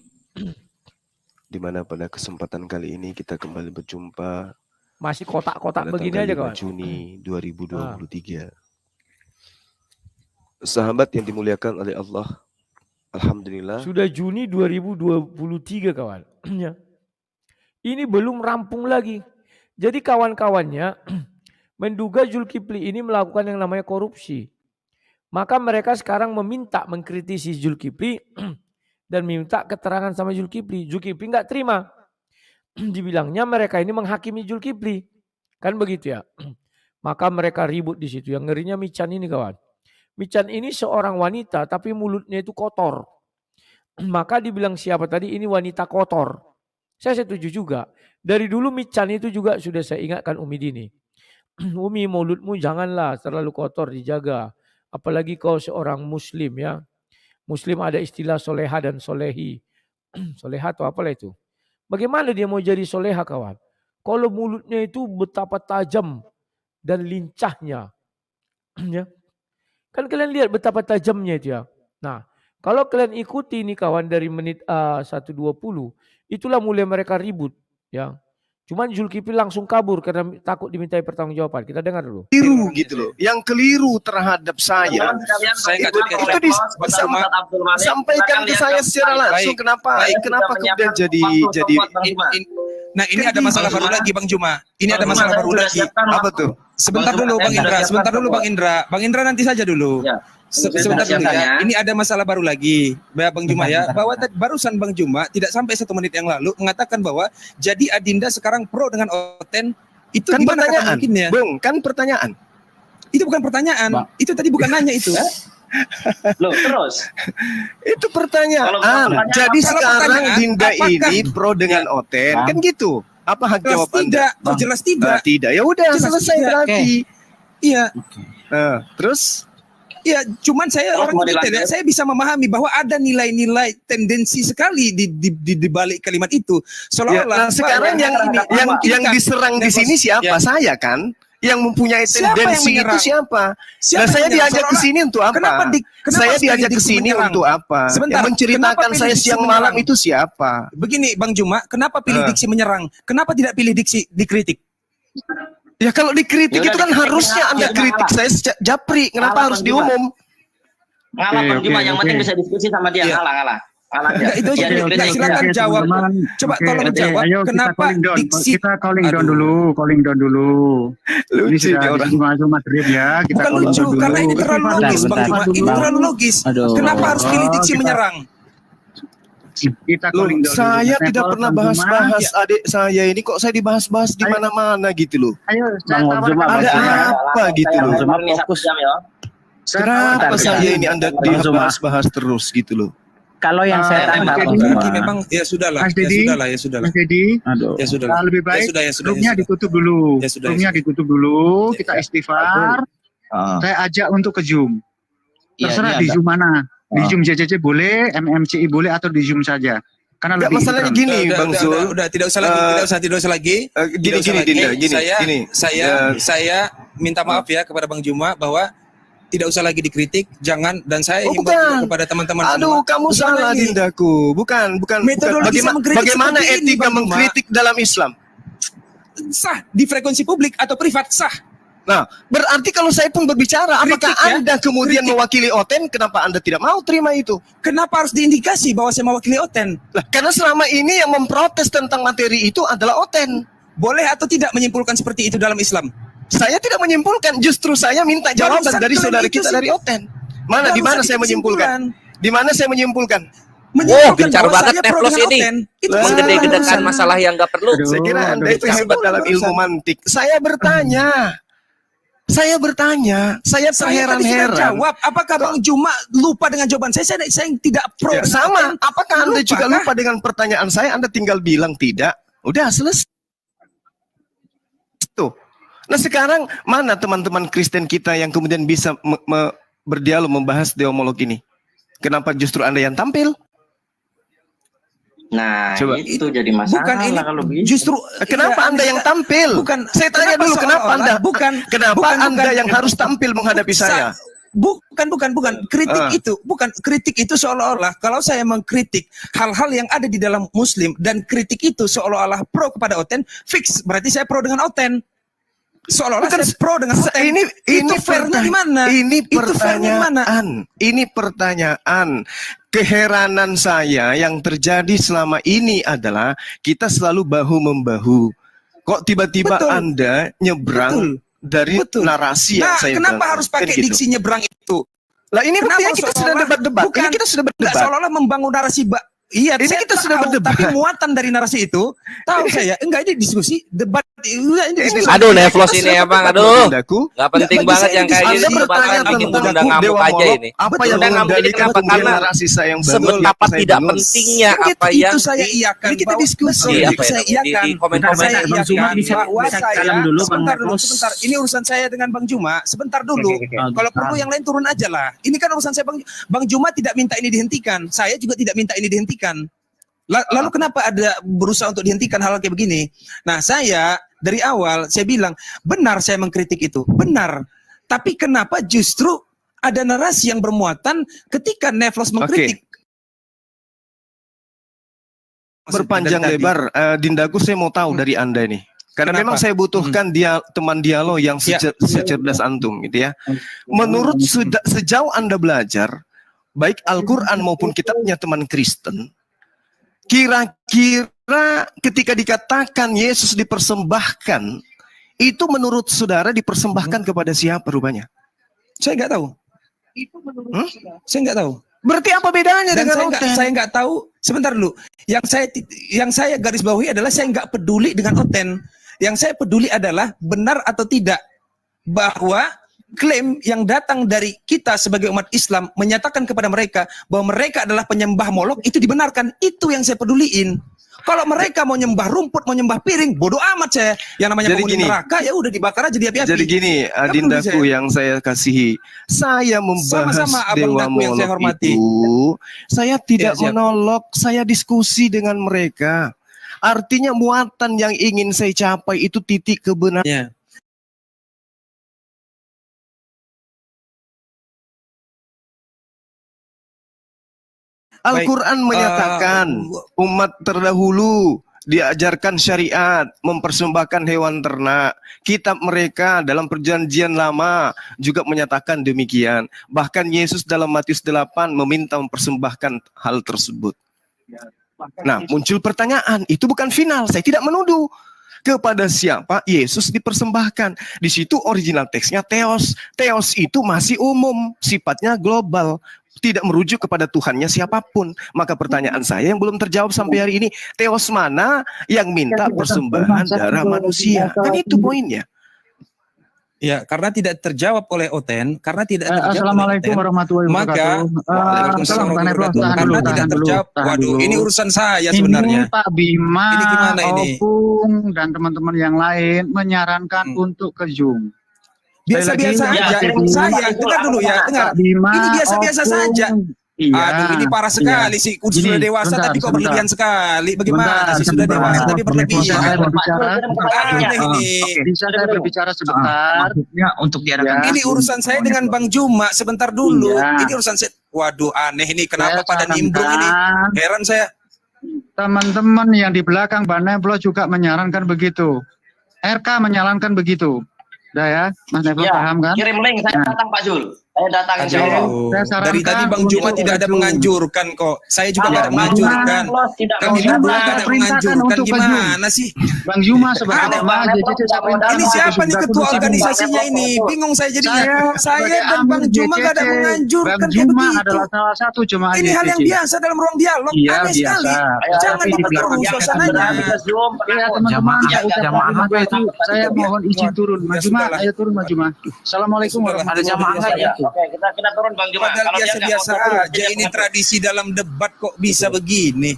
di mana pada kesempatan kali ini kita kembali berjumpa. Masih kotak-kotak begini aja kawan. Juni 2023. Sahabat yang dimuliakan oleh Allah, alhamdulillah. Sudah Juni 2023 kawan. Ini belum rampung lagi. Jadi kawan-kawannya menduga Zulkifli ini melakukan yang namanya korupsi. Maka mereka sekarang mengkritisi Zulkifli dan minta keterangan sama Zulkifli. Zulkifli nggak terima. Dibilangnya mereka ini menghakimi Zulkifli. Kan begitu ya. Maka mereka ribut di situ. Yang ngerinya Mican ini kawan. Mican ini seorang wanita tapi mulutnya itu kotor. Maka dibilang siapa tadi ini wanita kotor. Saya setuju juga. Dari dulu Mican itu juga sudah saya ingatkan Umi Dini. Umi mulutmu janganlah terlalu kotor, dijaga. Apalagi kau seorang muslim ya. Muslim ada istilah soleha dan solehi. Soleha atau apalah itu. Bagaimana dia mau jadi soleha kawan? Kalau mulutnya itu betapa tajam dan lincahnya. Ya. Kan kalian lihat betapa tajamnya itu ya. Nah, kalau kalian ikuti ini kawan dari menit 1.20, itulah mulai mereka ribut. Ya. Cuman Zulkifli langsung kabur karena takut dimintai pertanggungjawaban. Kita dengar dulu. Keliru gitu loh. Yang keliru terhadap saya. Saya itu disampaikan ke saya secara langsung. Kenapa kemudian jadi Nah ini ada masalah baru lagi Bang Juma. Ini ada masalah baru lagi. Apa tuh? Sebentar dulu Bang Indra. Sebentar dulu Bang Indra. Bang Indra nanti saja dulu. Sebentar dulu ya. Ini ada masalah baru lagi, Bang Juma ya. Bahwa barusan Bang Juma tidak sampai 1 menit yang lalu mengatakan bahwa jadi Adinda sekarang pro dengan Oten. Itu kan gimana pertanyaan, mungkinnya? Bung, kan pertanyaan. Itu bukan pertanyaan. Itu tadi bukan nanya itu. Loh, terus? Itu pertanyaan. Jadi sekarang Dinda ini pro dengan Oten, kan gitu. Apa hak jawab Anda? Jelas tidak. Tidak. Ya udah selesai berarti. Iya. Terus? Ya, cuman saya orang detail ya, saya bisa memahami bahwa ada nilai-nilai tendensi sekali di balik kalimat itu. Seolah-olah sekarang yang diserang di sini siapa? Saya kan? Yang mempunyai Siapa yang tendensi itu menyerang? siapa? Siapa Nah, yang saya menyerang? diajak ke Seolah-olah- sini untuk apa? Kenapa Saya harus diajak ke Diksi sini menyerang? untuk apa? Sebentar, Yang menceritakan kenapa pilih saya Diksi siang malam menyerang? itu siapa? Begini Bang Juma, kenapa pilih diksi menyerang? Kenapa tidak pilih diksi dikritik? Ya kalau dikritik Ya udah, itu kan dikritik harusnya ngalah, Anda ya, kritik ngalah. saya Japri. Kenapa Ngalah, harus Bang Juma. diumum? Ngalah Bang Juma, yang penting bisa diskusi sama dia, ngalah. Ngalah aja. Enggak, itu aja. Jadi Enggak, kritik. silakan jawab. Coba tolong jawab Ayo kita kenapa calling down. diksi Kita calling down dulu, calling down dulu. Ini Lucu sudah nih orang. langsung Madrid ya. Kita bukan calling lucu down dulu. karena ini terlalu logis Bang Juma. Ini Bang. terlalu logis. Aduh. Kenapa harus pilih diksi kita- menyerang? Kita Loh, calling down dulu. saya Level tidak pernah Bang Juma. bahas-bahas adik saya ini kok saya dibahas-bahas di mana-mana gitu loh. Ayo, saya Bang tawarkan. Juma, Ada Bang Juma. apa gitu loh? Juma Ini satu fokus. jam ya. Kenapa Bentar, saya ini Anda Bang Juma. dibahas-bahas terus gitu loh? Kalau yang saya tangkap, Bang Juma. Berarti memang ya sudahlah, Mas ya Dedi. sudahlah, ya sudahlah. Mas Dedi, Aduh. Ya sudahlah. lebih baik Ya sudah, ya sudah, roomnya ya sudah. ditutup dulu. Ya sudah, ya Roomnya sudah. ditutup dulu. Kita istighfar. Ah. Saya ajak untuk ke Zoom. Iya, Terserah iya, di Mbak. Zoom mana. Di Ah. Zoom JCC boleh, MMCI boleh atau di Zoom saja. Karena Enggak, lebih masalahnya terang. gini Bang Zul. Udah, tidak usah lagi, tidak usah lagi. Gini Tidak usah gini lagi. Dinda, gini Saya gini. saya minta maaf ya kepada Bang Juma bahwa tidak usah lagi dikritik, jangan, dan saya Oh, himbau bukan. juga kepada teman-teman Aduh, semua. kamu Bukan salah lagi. Dindaku. Bukan Metodologi saya mengkritik bagaimana seperti ini, etika Bang Juma. mengkritik dalam Islam? Sah di frekuensi publik atau privat sah. Nah, berarti kalau saya pun berbicara, apakah Kritik, ya? Anda kemudian Kritik. mewakili Oten? Kenapa Anda tidak mau terima itu? Kenapa harus diindikasi bahwa saya mewakili Oten? Lah, karena selama ini yang memprotes tentang materi itu adalah Oten. Boleh atau tidak menyimpulkan seperti itu dalam Islam? Saya tidak menyimpulkan, justru saya minta jawaban Barusan dari klaim saudara itu kita sih. dari Oten. Mana di mana Barusan saya menyimpulkan? Di mana saya menyimpulkan? Gencar bahwa banget saya pro Neplos dengan ini. Oten. Itu Menggede-gedekan barusan. masalah yang gak perlu. Saya kira Anda itu hebat dalam ilmu mantik. Saya bertanya. Saya bertanya, saya Saya tadi sudah terheran-heran. jawab. Apakah Bang Juma lupa dengan jawaban saya? Saya tidak pro. Ya, dengan sama. Oten. Apakah Anda Lupa juga kah? lupa dengan pertanyaan saya? Anda tinggal bilang tidak. Udah selesai. Tuh. Nah sekarang mana teman-teman Kristen kita yang kemudian bisa berdialog membahas deomolog ini? Kenapa justru Anda yang tampil? Nah, Coba. itu jadi masalah Bukan ini kalau begitu. justru Kenapa ya, Anda yang tampil? Bukan. Saya tanya dulu kenapa seolah-olah- Anda? Bukan. Kenapa Anda yang harus tampil menghadapi saya? Bukan. Kritik itu seolah-olah kalau saya mengkritik hal-hal yang ada di dalam Muslim dan kritik itu seolah-olah pro kepada Oten, fix berarti saya pro dengan Oten. Seolah-olah Bukan, saya pro dengan Oten. Ini fairnya di mana? Ini Itu fairnya di mana? pertanyaan. Ini pertanyaan. Keheranan saya yang terjadi selama ini adalah kita selalu bahu membahu. Kok tiba-tiba Betul. Anda nyebrang dari narasi yang Nah, saya kenapa bangun? harus pakai Kan gitu. diksi nyebrang itu? Lah ini Kenapa buktinya kita sudah seolah-olah- debat-debat. Ini Bukan. kita sudah Nggak, berdebat. seolah-olah membangun narasi iya, Ini saya kita sudah tahu, berdebat. tapi muatan dari narasi itu tahu saya. Enggak, ini diskusi, debat. Ini diskusi. Aduh, Neplos Kita ini sudah emang, berdebat, aduh. Dindaku. Gak penting Bagi banget saya yang kayak Anda gini. bertanya Bahkan bikin tentang udah ngamuk Dewa aja Molok, ini. apa Betul. yang Udah ngamuk ini mengendalikan kenapa? kemudian Karena narasi saya yang sebetapa saya tidak bangun. pentingnya Kan apa itu yang saya iakan. Ini kita bahwa- diskusi. Betul, Di apa itu ya? saya iakan. Di komen-komen Saya aja. Bang Juma iakan bisa bahwa kalem saya dulu, Bang sebentar dulu, Neplos. sebentar. Ini urusan saya dengan Bang Juma. Sebentar dulu. Kalau perlu yang lain turun aja lah. Ini kan urusan saya Bang Juma tidak minta ini dihentikan. Saya juga tidak minta ini dihentikan. Lalu kenapa ada berusaha untuk dihentikan hal kayak begini? Nah, saya dari awal saya bilang benar saya mengkritik itu, benar. Tapi kenapa justru ada narasi yang bermuatan ketika Neplos mengkritik? Berpanjang Dari tadi. lebar, Dindaku saya mau tahu dari Anda nih. Karena Kenapa? memang saya butuhkan dia teman dialog yang Ya. secerdas antum gitu ya. Menurut sejauh Anda belajar, baik Al-Quran maupun kitabnya teman Kristen, kira-kira ketika dikatakan Yesus dipersembahkan, itu menurut saudara dipersembahkan kepada siapa rupanya? Saya nggak tahu. Saya nggak tahu. Berarti apa bedanya Dan dengan Oten? saya nggak tahu. Sebentar dulu. Yang saya garis bawahi adalah saya nggak peduli dengan Oten. Yang saya peduli adalah benar atau tidak bahwa klaim yang datang dari kita sebagai umat Islam menyatakan kepada mereka bahwa mereka adalah penyembah Molok itu dibenarkan. Itu yang saya peduliin. Kalau mereka mau nyembah rumput, mau nyembah piring, bodoh amat saya. Yang namanya Jadi penghuni gini. neraka ya udah dibakar aja di api-api. Jadi gini, Nggak peduli Dindaku saya. yang saya kasihi, saya membahas Sama-sama, Abang Dewa Daku yang saya Molok hormati. itu, saya tidak Iya, siap. monolog, saya diskusi dengan mereka. Artinya muatan yang ingin saya capai itu titik kebenaran. Ya. Al-Quran menyatakan umat terdahulu diajarkan syariat, mempersembahkan hewan ternak. Kitab mereka dalam perjanjian lama juga menyatakan demikian. Bahkan Yesus dalam Matius 8 meminta mempersembahkan hal tersebut. Nah, muncul pertanyaan, itu bukan final, saya tidak menuduh. Kepada siapa Yesus dipersembahkan? Di situ original teksnya theos. Theos itu masih umum, sifatnya global, tidak merujuk kepada Tuhannya siapapun. Maka pertanyaan saya yang belum terjawab sampai hari ini, theos mana yang minta persembahan darah manusia? Kan itu poinnya. Ya, karena tidak terjawab oleh Oten, karena tidak terjawab Assalamualaikum warahmatullahi maka wabarakatuh. karena tidak terjawab. Waduh, ini urusan saya sebenarnya. Ini Pak Bima, Ini gimana ini? Opung, dan teman-teman yang lain menyarankan untuk ke Zoom. Biasa-biasa aja. Saya dengar dulu ya, dengar. Ini biasa-biasa saja. Iya. Aduh, ini parah sekali sih. Sudah dewasa tapi kok berlebihan sekali. Bagaimana sih? Sudah dewasa tapi berlebihan. Bisa saya berbicara sebentar? Maksudnya untuk diarahkan. Ini urusan saya dengan Bang Juma. Sebentar dulu. Ini urusan saya. Waduh, aneh ini. Kenapa pada nimbrung ini? Heran saya. Teman-teman yang di belakang Bang Neplos juga menyarankan begitu. RK menyarankan begitu. Udah ya, Mas Neplos paham kan? Kirim link, saya datang Pak Zul. Saya datang insya Allah. Dari tadi Bang Juma tidak ada menganjurkan kok. Saya juga tidak ada menganjurkan. Kami berdua tidak ada menganjurkan. Gimana sih? Bang Juma sebagai ini siapa nih ketua organisasinya ini? Bingung saya jadinya. Saya dan Bang Juma tidak ada menganjurkan kayak begitu. Adalah salah satu jemaah ini hal yang biasa dalam ruang dialog. Aneh sekali. Jangan diperkeruh suasananya. Ya teman-teman, saya mohon izin turun. Mas Juma, ayo turun Mas Juma. Assalamualaikum warahmatullahi wabarakatuh. Oke, kita turun Bang Juma. Padahal biasa-biasa aja ini tradisi dalam debat kok bisa begini.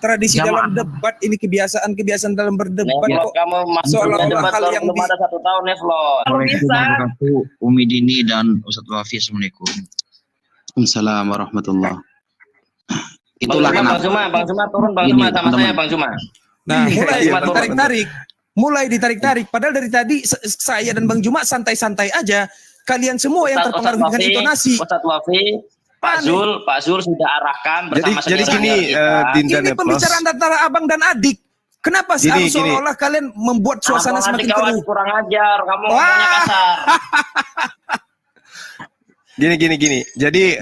Tradisi dalam debat ini kebiasaan dalam berdebat kok. Kamu seolah-olah hal yang belum ada 1 tahun ya, Flo. Umi Dini dan Ustadz Wafi, Assalamualaikum. Assalamualaikum warahmatullahi. Itulah Bang Juma turun Bang Juma sama saya Bang Juma. Nah, mulai ditarik-tarik. Padahal dari tadi saya dan Bang Juma santai-santai aja. Kalian semua yang terpengaruh dengan intonasi. Ustadz Wafi, Pak Zul sudah arahkan bersama jadi gini, Dinda ini Neplos. pembicaraan antara abang dan adik. Kenapa sih harus seolah-olah kalian membuat suasana semakin keruh? Kurang ajar, kamu ngomongnya kasar. Gini. Jadi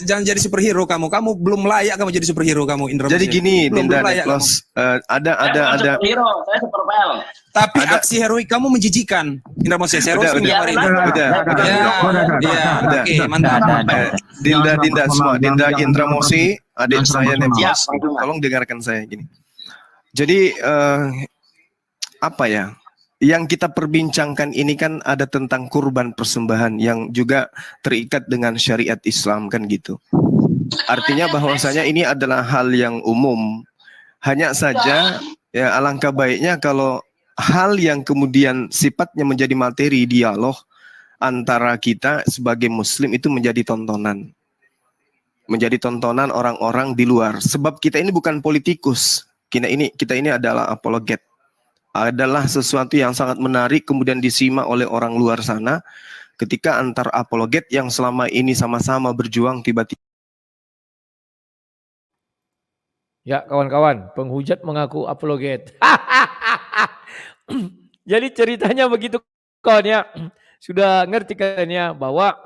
jangan jadi superhero kamu. Kamu belum layak kamu jadi superhero kamu, Indra. Jadi gini, Dinda Neplos, ada. Superhero, saya superpel. Tapi aksi heroik kamu menjijikan, Indra Moses. Udah. Oke, mantap. Dinda semua, Dinda Indra Mosi, adik saya Neplos, tolong dengarkan saya gini. Jadi apa ya? Yang kita perbincangkan ini kan ada tentang kurban persembahan yang juga terikat dengan syariat Islam kan gitu. Artinya bahwasanya ini adalah hal yang umum. Hanya saja ya alangkah baiknya kalau hal yang kemudian sifatnya menjadi materi dialog antara kita sebagai muslim itu menjadi tontonan. Menjadi tontonan orang-orang di luar. Sebab kita ini bukan politikus. Kita ini adalah apologet. Adalah sesuatu yang sangat menarik kemudian disimak oleh orang luar sana ketika antar apologet yang selama ini sama-sama berjuang tiba-tiba. Ya kawan-kawan, penghujat mengaku apologet. Jadi ceritanya begitu kawan ya. Sudah ngerti kan ya bahwa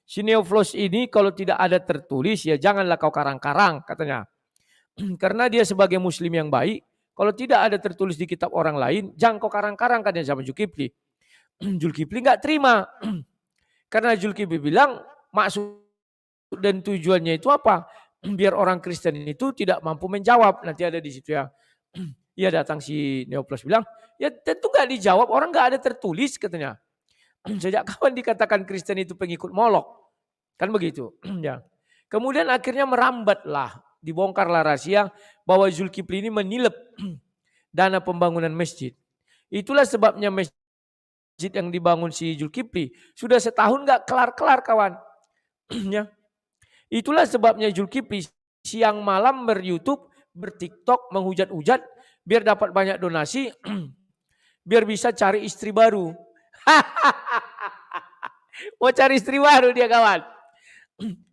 si Neoflos ini kalau tidak ada tertulis ya janganlah kau karang-karang katanya. Karena dia sebagai muslim yang baik, kalau tidak ada tertulis di kitab orang lain, jangan kau karang-karang kan sama Zulkifli. Zulkifli nggak terima. Karena Zulkifli bilang maksud dan tujuannya itu apa? Biar orang Kristen itu tidak mampu menjawab. Nanti ada di situ ya. Ia datang si Neoplos bilang, ya tentu nggak dijawab, orang nggak ada tertulis katanya. Sejak kapan dikatakan Kristen itu pengikut Molok? Kan begitu. Ya. Kemudian akhirnya merambatlah, dibongkarlah rahasia bahwa Zulkifli ini menilep dana pembangunan masjid. Itulah sebabnya masjid yang dibangun si Zulkifli sudah setahun nggak kelar-kelar kawan. Ya. Itulah sebabnya Zulkifli siang malam ber-YouTube, ber-TikTok, menghujat-hujat biar dapat banyak donasi, biar bisa cari istri baru. Mau cari istri baru dia kawan.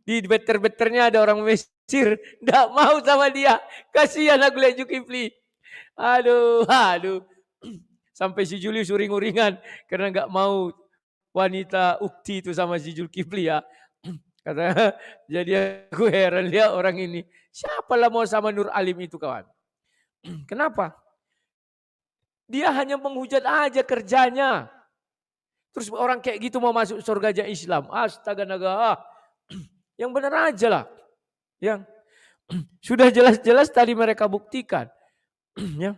Di better-betternya ada orang Mesir. Nggak mau sama dia. Kasihan aku lihat Zulkifli. Aduh. Sampai si Julius uring-uringan. Karena nggak mau wanita ukti itu sama si Zulkifli ya. Kata, jadi aku heran lihat orang ini. Siapalah mau sama Nur Alim itu kawan. Kenapa? Dia hanya menghujat aja kerjanya. Terus orang kayak gitu mau masuk surga aja Islam. Astaga naga. Yang benar aja lah. Yang sudah jelas-jelas tadi mereka buktikan. Ya,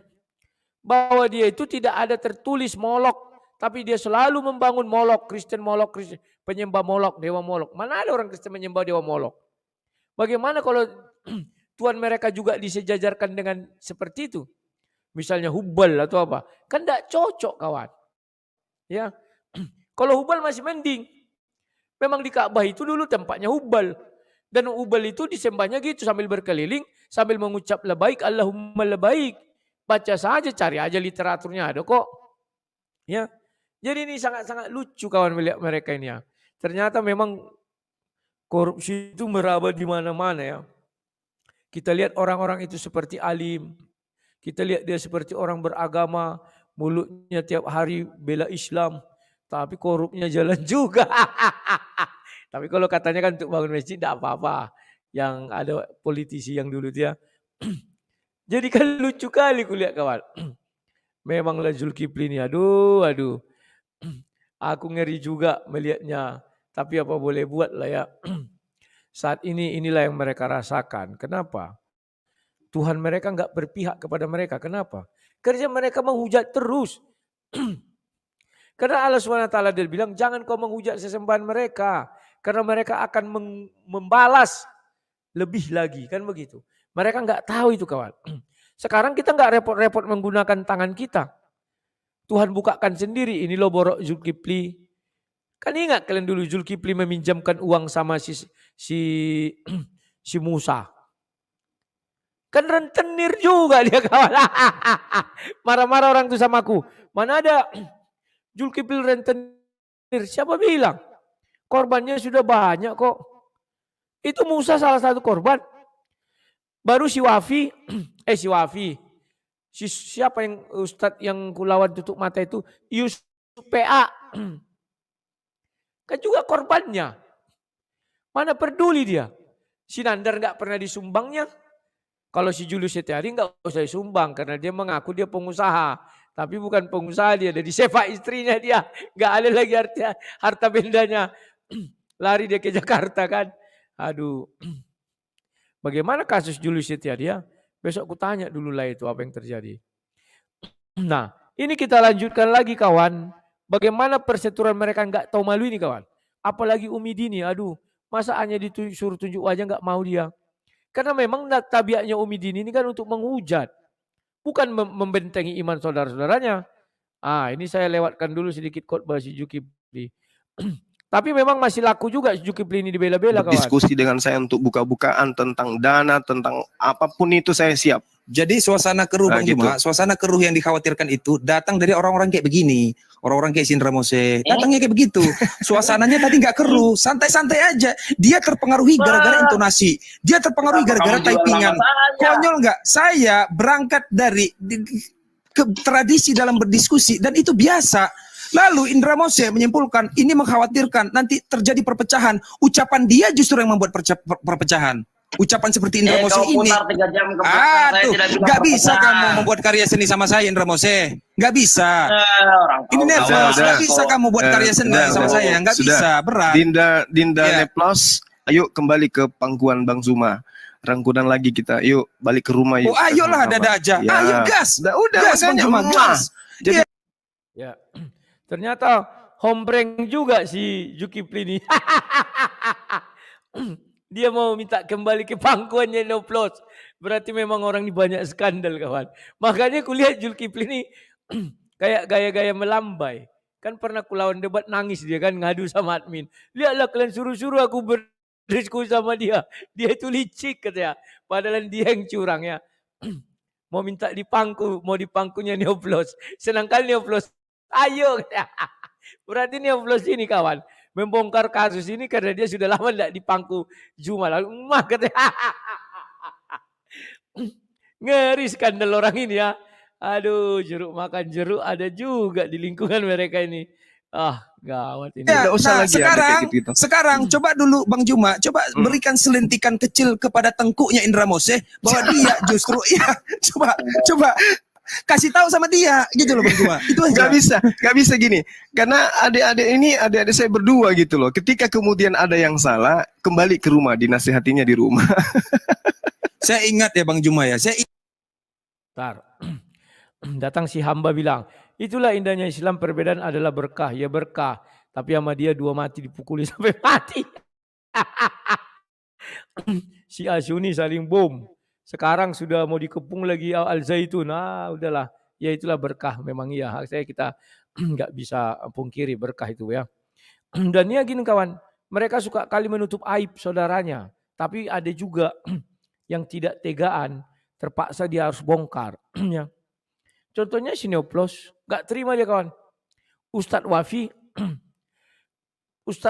bahwa dia itu tidak ada tertulis Molok. Tapi dia selalu membangun Molok. Kristen Molok, penyembah Molok, dewa Molok. Mana ada orang Kristen menyembah dewa Molok? Bagaimana kalau Tuhan mereka juga disejajarkan dengan seperti itu? Misalnya Hubal atau apa. Kan tidak cocok kawan. Ya, kalau Hubal masih mending. Memang di Ka'bah itu dulu tempatnya Hubal. Dan Hubal itu disembahnya gitu sambil berkeliling. Sambil mengucap labaik Allahumma labaik. Baca saja, cari aja literaturnya ada kok. Ya, jadi ini sangat-sangat lucu kawan melihat mereka ini ya. Ternyata memang korupsi itu meraba di mana-mana ya. Kita lihat orang-orang itu seperti alim. Kita lihat dia seperti orang beragama. Mulutnya tiap hari bela Islam. Tapi korupnya jalan juga. Tapi kalau katanya kan untuk bangun masjid tidak apa-apa. Yang ada politisi yang dulu dia. Jadi kan lucu kali kulihat kawan. Memanglah Zulkifli ini aduh. Aku ngeri juga melihatnya. Tapi apa boleh buat lah ya. Saat ini inilah yang mereka rasakan. Kenapa? Tuhan mereka enggak berpihak kepada mereka. Kenapa? Kerja mereka menghujat terus. Karena Allah SWT dia bilang jangan kau menghujat sesembahan mereka. Karena mereka akan membalas lebih lagi. Kan begitu. Mereka enggak tahu itu kawan. Sekarang kita enggak repot-repot menggunakan tangan kita. Tuhan bukakan sendiri. Ini loh borok Zulkifli. Kan ingat kalian dulu Zulkifli meminjamkan uang sama si Musa. Kan rentenir juga dia kawan. Marah-marah orang itu sama aku. Mana ada Zulkifli rentenir. Siapa bilang? Korbannya sudah banyak kok. Itu Musa salah satu korban. Baru si Wafi. Siapa yang Ustadz yang kulawan tutup mata itu? Yusuf PA. Kan juga korbannya. Mana peduli dia. Si Nandar gak pernah disumbangnya. Kalau si Julius Setiari gak usah disumbang. Karena dia mengaku dia pengusaha. Tapi bukan pengusaha dia. Dia disewa istrinya dia. Gak ada lagi harta bendanya. Lari dia ke Jakarta kan. Aduh. Bagaimana kasus Julius Setiari ya? Besok aku tanya dulu lah itu apa yang terjadi. Nah, ini kita lanjutkan lagi kawan. Bagaimana perseturuan mereka nggak tahu malu ini kawan. Apalagi Umi Dini, aduh. Masa hanya disuruh tunjuk wajah nggak mau dia. Karena memang tabiatnya Umi Dini ini kan untuk menghujat. Bukan membentengi iman saudara-saudaranya. Ini saya lewatkan dulu sedikit khotbah si Zulkifli. Tapi memang masih laku juga Zulkifli ini dibela-bela kawan. Diskusi dengan saya untuk buka-bukaan tentang dana, tentang apapun itu saya siap. Jadi suasana keruh Bang Juma, suasana keruh yang dikhawatirkan itu datang dari orang-orang kayak begini. Orang-orang kayak Sindra Mose, datangnya kayak begitu. Suasananya tadi nggak keruh, santai-santai aja. Dia terpengaruhi gara-gara intonasi. Dia terpengaruhi gara-gara typingan. Konyol nggak? Saya berangkat dari tradisi dalam berdiskusi dan itu biasa. Lalu Indra Mose menyimpulkan ini mengkhawatirkan nanti terjadi perpecahan. Ucapan dia justru yang membuat perpecahan. Ucapan seperti Indra Mose ini. Gak bisa kamu membuat karya seni sama saya Indra Mose. Gak bisa. Ini Neplos, gak bisa kamu buat karya seni sama saya. Gak bisa, berat. Dinda Neplos, ayo kembali ke pangkuan Bang Zuma. Rangkulan lagi kita, yuk balik ke rumah yuk. Oh ayolah dada aja, ayo gas. Udah gas Bang Zuma, gas. Jadi ya. Ternyata hombreng juga si Zulkifli ini. Dia mau minta kembali ke pangkuannya Neplos. Berarti memang orang ini banyak skandal kawan. Makanya kulihat Zulkifli ini kayak gaya-gaya melambai. Kan pernah kulawan debat nangis dia kan ngadu sama admin. Lihatlah kalian suruh-suruh aku berdiskusi sama dia. Dia itu licik katanya. Padahal dia yang curang ya. Mau minta dipangku, mau dipangkunya Neplos. Senang kali Neplos. Ayo. Berarti Neplos ini kawan. membongkar kasus ini karena dia sudah lama tidak di pangku Juma. Lalu katanya, ngeri skandal orang ini ya. Aduh, jeruk makan jeruk ada juga di lingkungan mereka ini. Gawat ini. Ya, sekarang coba dulu Bang Juma, coba berikan selentikan kecil kepada tengkuknya Indra Mose bahwa dia justru coba kasih tahu sama dia gitu loh Bang Juma. Itu aja. Gak bisa gini. Karena adik-adik saya berdua gitu loh. Ketika kemudian ada yang salah, kembali ke rumah, dinasihatinya di rumah. Saya ingat ya Bang Juma ya. Datang si hamba bilang, itulah indahnya Islam, perbedaan adalah berkah. Ya berkah. Tapi sama dia 2 mati dipukuli sampai mati. Si Asyuni saling bom. Sekarang sudah mau dikepung lagi Al-Zaitun. Udahlah. Ya itulah berkah. Memang iya. Hak saya kita nggak bisa pungkiri berkah itu ya. Dan ya gini kawan. Mereka suka kali menutup aib saudaranya. Tapi ada juga yang tidak tegaan. Terpaksa dia harus bongkar. Ya. Contohnya si Neoplos. Nggak terima dia kawan. Ustadz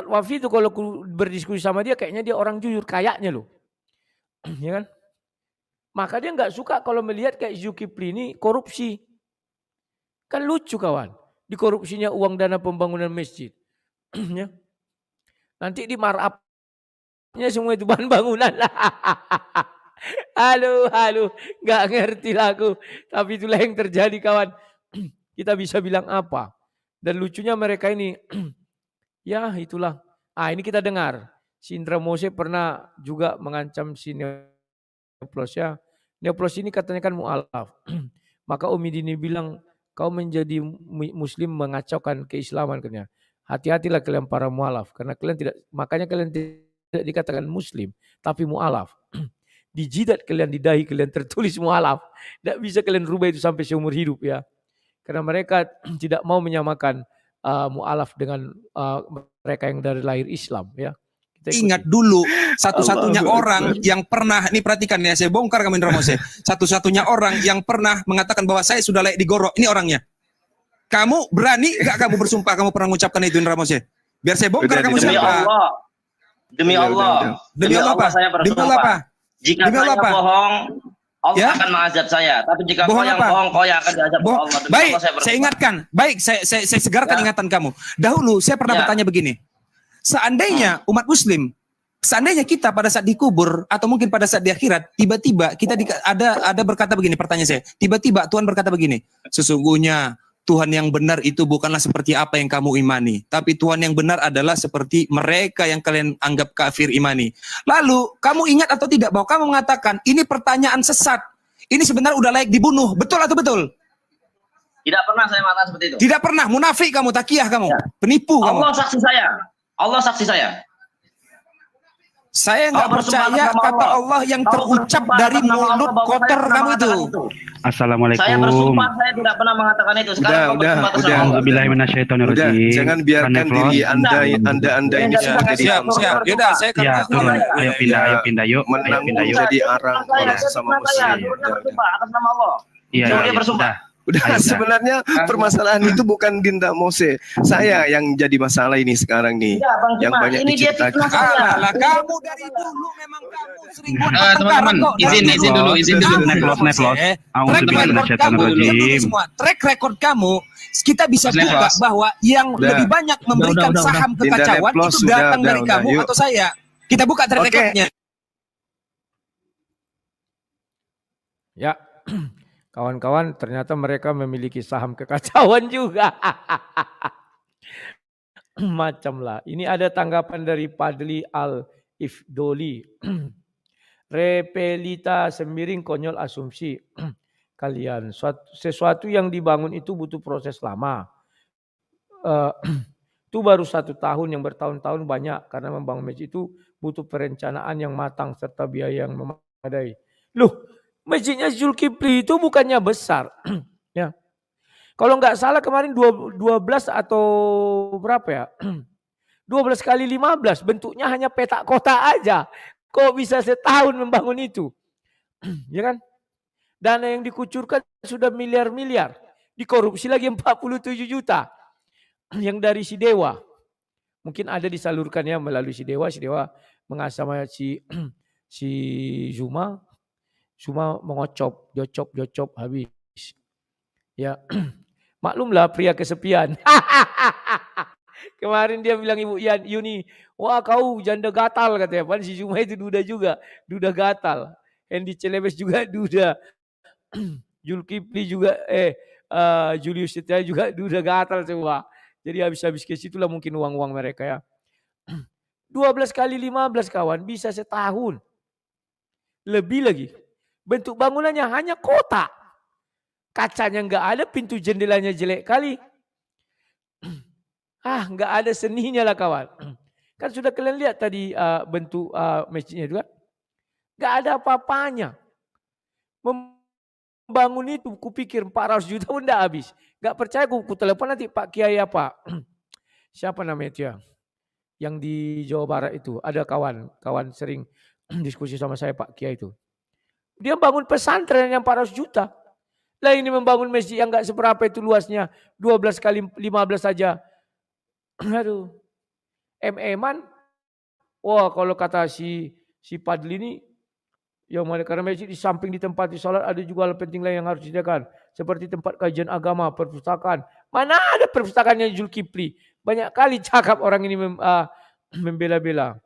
Wafi itu kalau berdiskusi sama dia kayaknya dia orang jujur. Kayaknya loh. Ya kan? Maka dia nggak suka kalau melihat kayak Zulkifli ini korupsi. Kan lucu kawan. Dikorupsinya uang dana pembangunan masjid. Ya. Nanti di marapnya semua itu bahan bangunan. Halo. Nggak ngerti lah aku. Tapi itulah yang terjadi kawan. Kita bisa bilang apa. Dan lucunya mereka ini. Ya itulah. Ini kita dengar. Si Indra Mose pernah juga mengancam si Neoplos ya. Neoplos ini katanya kan mu'alaf. Maka Umi Dini bilang, kau menjadi muslim mengacaukan keislaman. Katanya. Hati-hatilah kalian para mu'alaf. Karena makanya kalian tidak dikatakan muslim. Tapi mu'alaf. Di jidat kalian, di dahi kalian tertulis mu'alaf. Tidak bisa kalian rubah itu sampai seumur hidup ya. Karena mereka tidak mau menyamakan mu'alaf dengan mereka yang dari lahir Islam ya. Ingat dulu satu-satunya orang yang pernah, ini perhatikan ya, saya bongkar kamu Indra Mose. Satu-satunya orang yang pernah mengatakan bahwa saya sudah layak digorok, ini orangnya. Kamu berani gak kamu bersumpah kamu pernah mengucapkan itu Indra Mose? Biar saya bongkar kamu siapa. Demi Allah apa? Saya bersumpah. Jika saya bohong, Allah akan mengazab saya. Tapi jika kau yang bohong, kau yang akan diazab Allah. Baik, saya ingatkan. Baik, saya segarkan ingatan kamu. Dahulu saya pernah bertanya begini. Seandainya umat muslim, seandainya kita pada saat dikubur atau mungkin pada saat di akhirat, tiba-tiba kita ada berkata begini, pertanyaan saya. Tiba-tiba Tuhan berkata begini, sesungguhnya Tuhan yang benar itu bukanlah seperti apa yang kamu imani, tapi Tuhan yang benar adalah seperti mereka yang kalian anggap kafir imani. Lalu kamu ingat atau tidak bahwa kamu mengatakan ini pertanyaan sesat, ini sebenarnya udah layak dibunuh, betul atau betul? Tidak pernah saya mengatakan seperti itu. Tidak pernah, munafik kamu, takiyah kamu, penipu kamu. Allah saksi saya. Allah saksi saya. Saya nggak percaya kata Allah yang terucap dari mulut kotor kamu itu. Assalamualaikum. Saya bersumpah saya tidak pernah mengatakan itu. Sekarang udah. Jangan biarkan diri anda ini menjadi siap. Yaudah, saya ya, turun. Ayo pindah yuk. Menjadi arang sama muslim. Atas nama Allah. Iya, bersumpah. Udah, sebenarnya permasalahan itu bukan Dinda Mose. Saya yang jadi masalah ini sekarang nih. Ya, Bang yang Juma, banyak ini diceritakan. Kamu dari dulu memang kamu sering teman-teman, izin dulu. Neplos. Track record kamu, kita bisa buka bahwa yang lebih banyak memberikan saham kekacauan itu datang dari kamu atau saya. Kita buka track recordnya. Ya. Kawan-kawan, ternyata mereka memiliki saham kekacauan juga. Macam lah. Ini ada tanggapan dari Padli Al-Ifdoli. Repelita semiring konyol asumsi kalian. Sesuatu yang dibangun itu butuh proses lama. Itu baru 1 tahun, yang bertahun-tahun banyak. Karena membangun masjid itu butuh perencanaan yang matang serta biaya yang memadai. Loh, masjidnya Zulkifli itu bukannya besar. Ya. Kalau nggak salah kemarin 12 atau berapa ya? 12 kali 15, bentuknya hanya petak kota aja. Kok bisa setahun membangun itu? Ya kan? Dana yang dikucurkan sudah miliar-miliar. Dikorupsi lagi 47 juta. Yang dari si Dewa. Mungkin ada disalurkan ya melalui si Dewa mengasah si si Zuma mengocop, jocop habis. Ya. Maklumlah pria kesepian. Kemarin dia bilang Ibu Yuni, wah kau janda gatal katanya. Padahal si Zuma itu duda juga, duda gatal. Hendy Celebes juga duda. Zulkifli juga Julius Setia juga duda gatal semua. Jadi habis-habis ke situlah mungkin uang-uang mereka ya. 12 kali 15 kawan bisa setahun. Lebih lagi. Bentuk bangunannya hanya kotak. Kacanya enggak ada, pintu jendelanya jelek kali. Enggak ada seninya lah kawan. Kan sudah kalian lihat tadi bentuk masjidnya juga. Enggak ada apa-apanya. Membangun itu kupikir 400 juta pun enggak habis. Enggak percaya ku telepon nanti Pak Kiai apa. Siapa namanya itu ya? Yang di Jawa Barat itu. Ada kawan sering diskusi sama saya Pak Kiai itu. Dia bangun pesantren yang 400 juta. Lah ini membangun masjid yang enggak seberapa itu luasnya. 12 kali 15 saja. Aduh. MM-an. Wah kalau kata si Padli ini. Ya karena masjid di samping di tempat di sholat ada juga hal penting lain yang harus disediakan. Seperti tempat kajian agama, perpustakaan. Mana ada perpustakaannya Zulkifli. Banyak kali cakap orang ini membela-bela.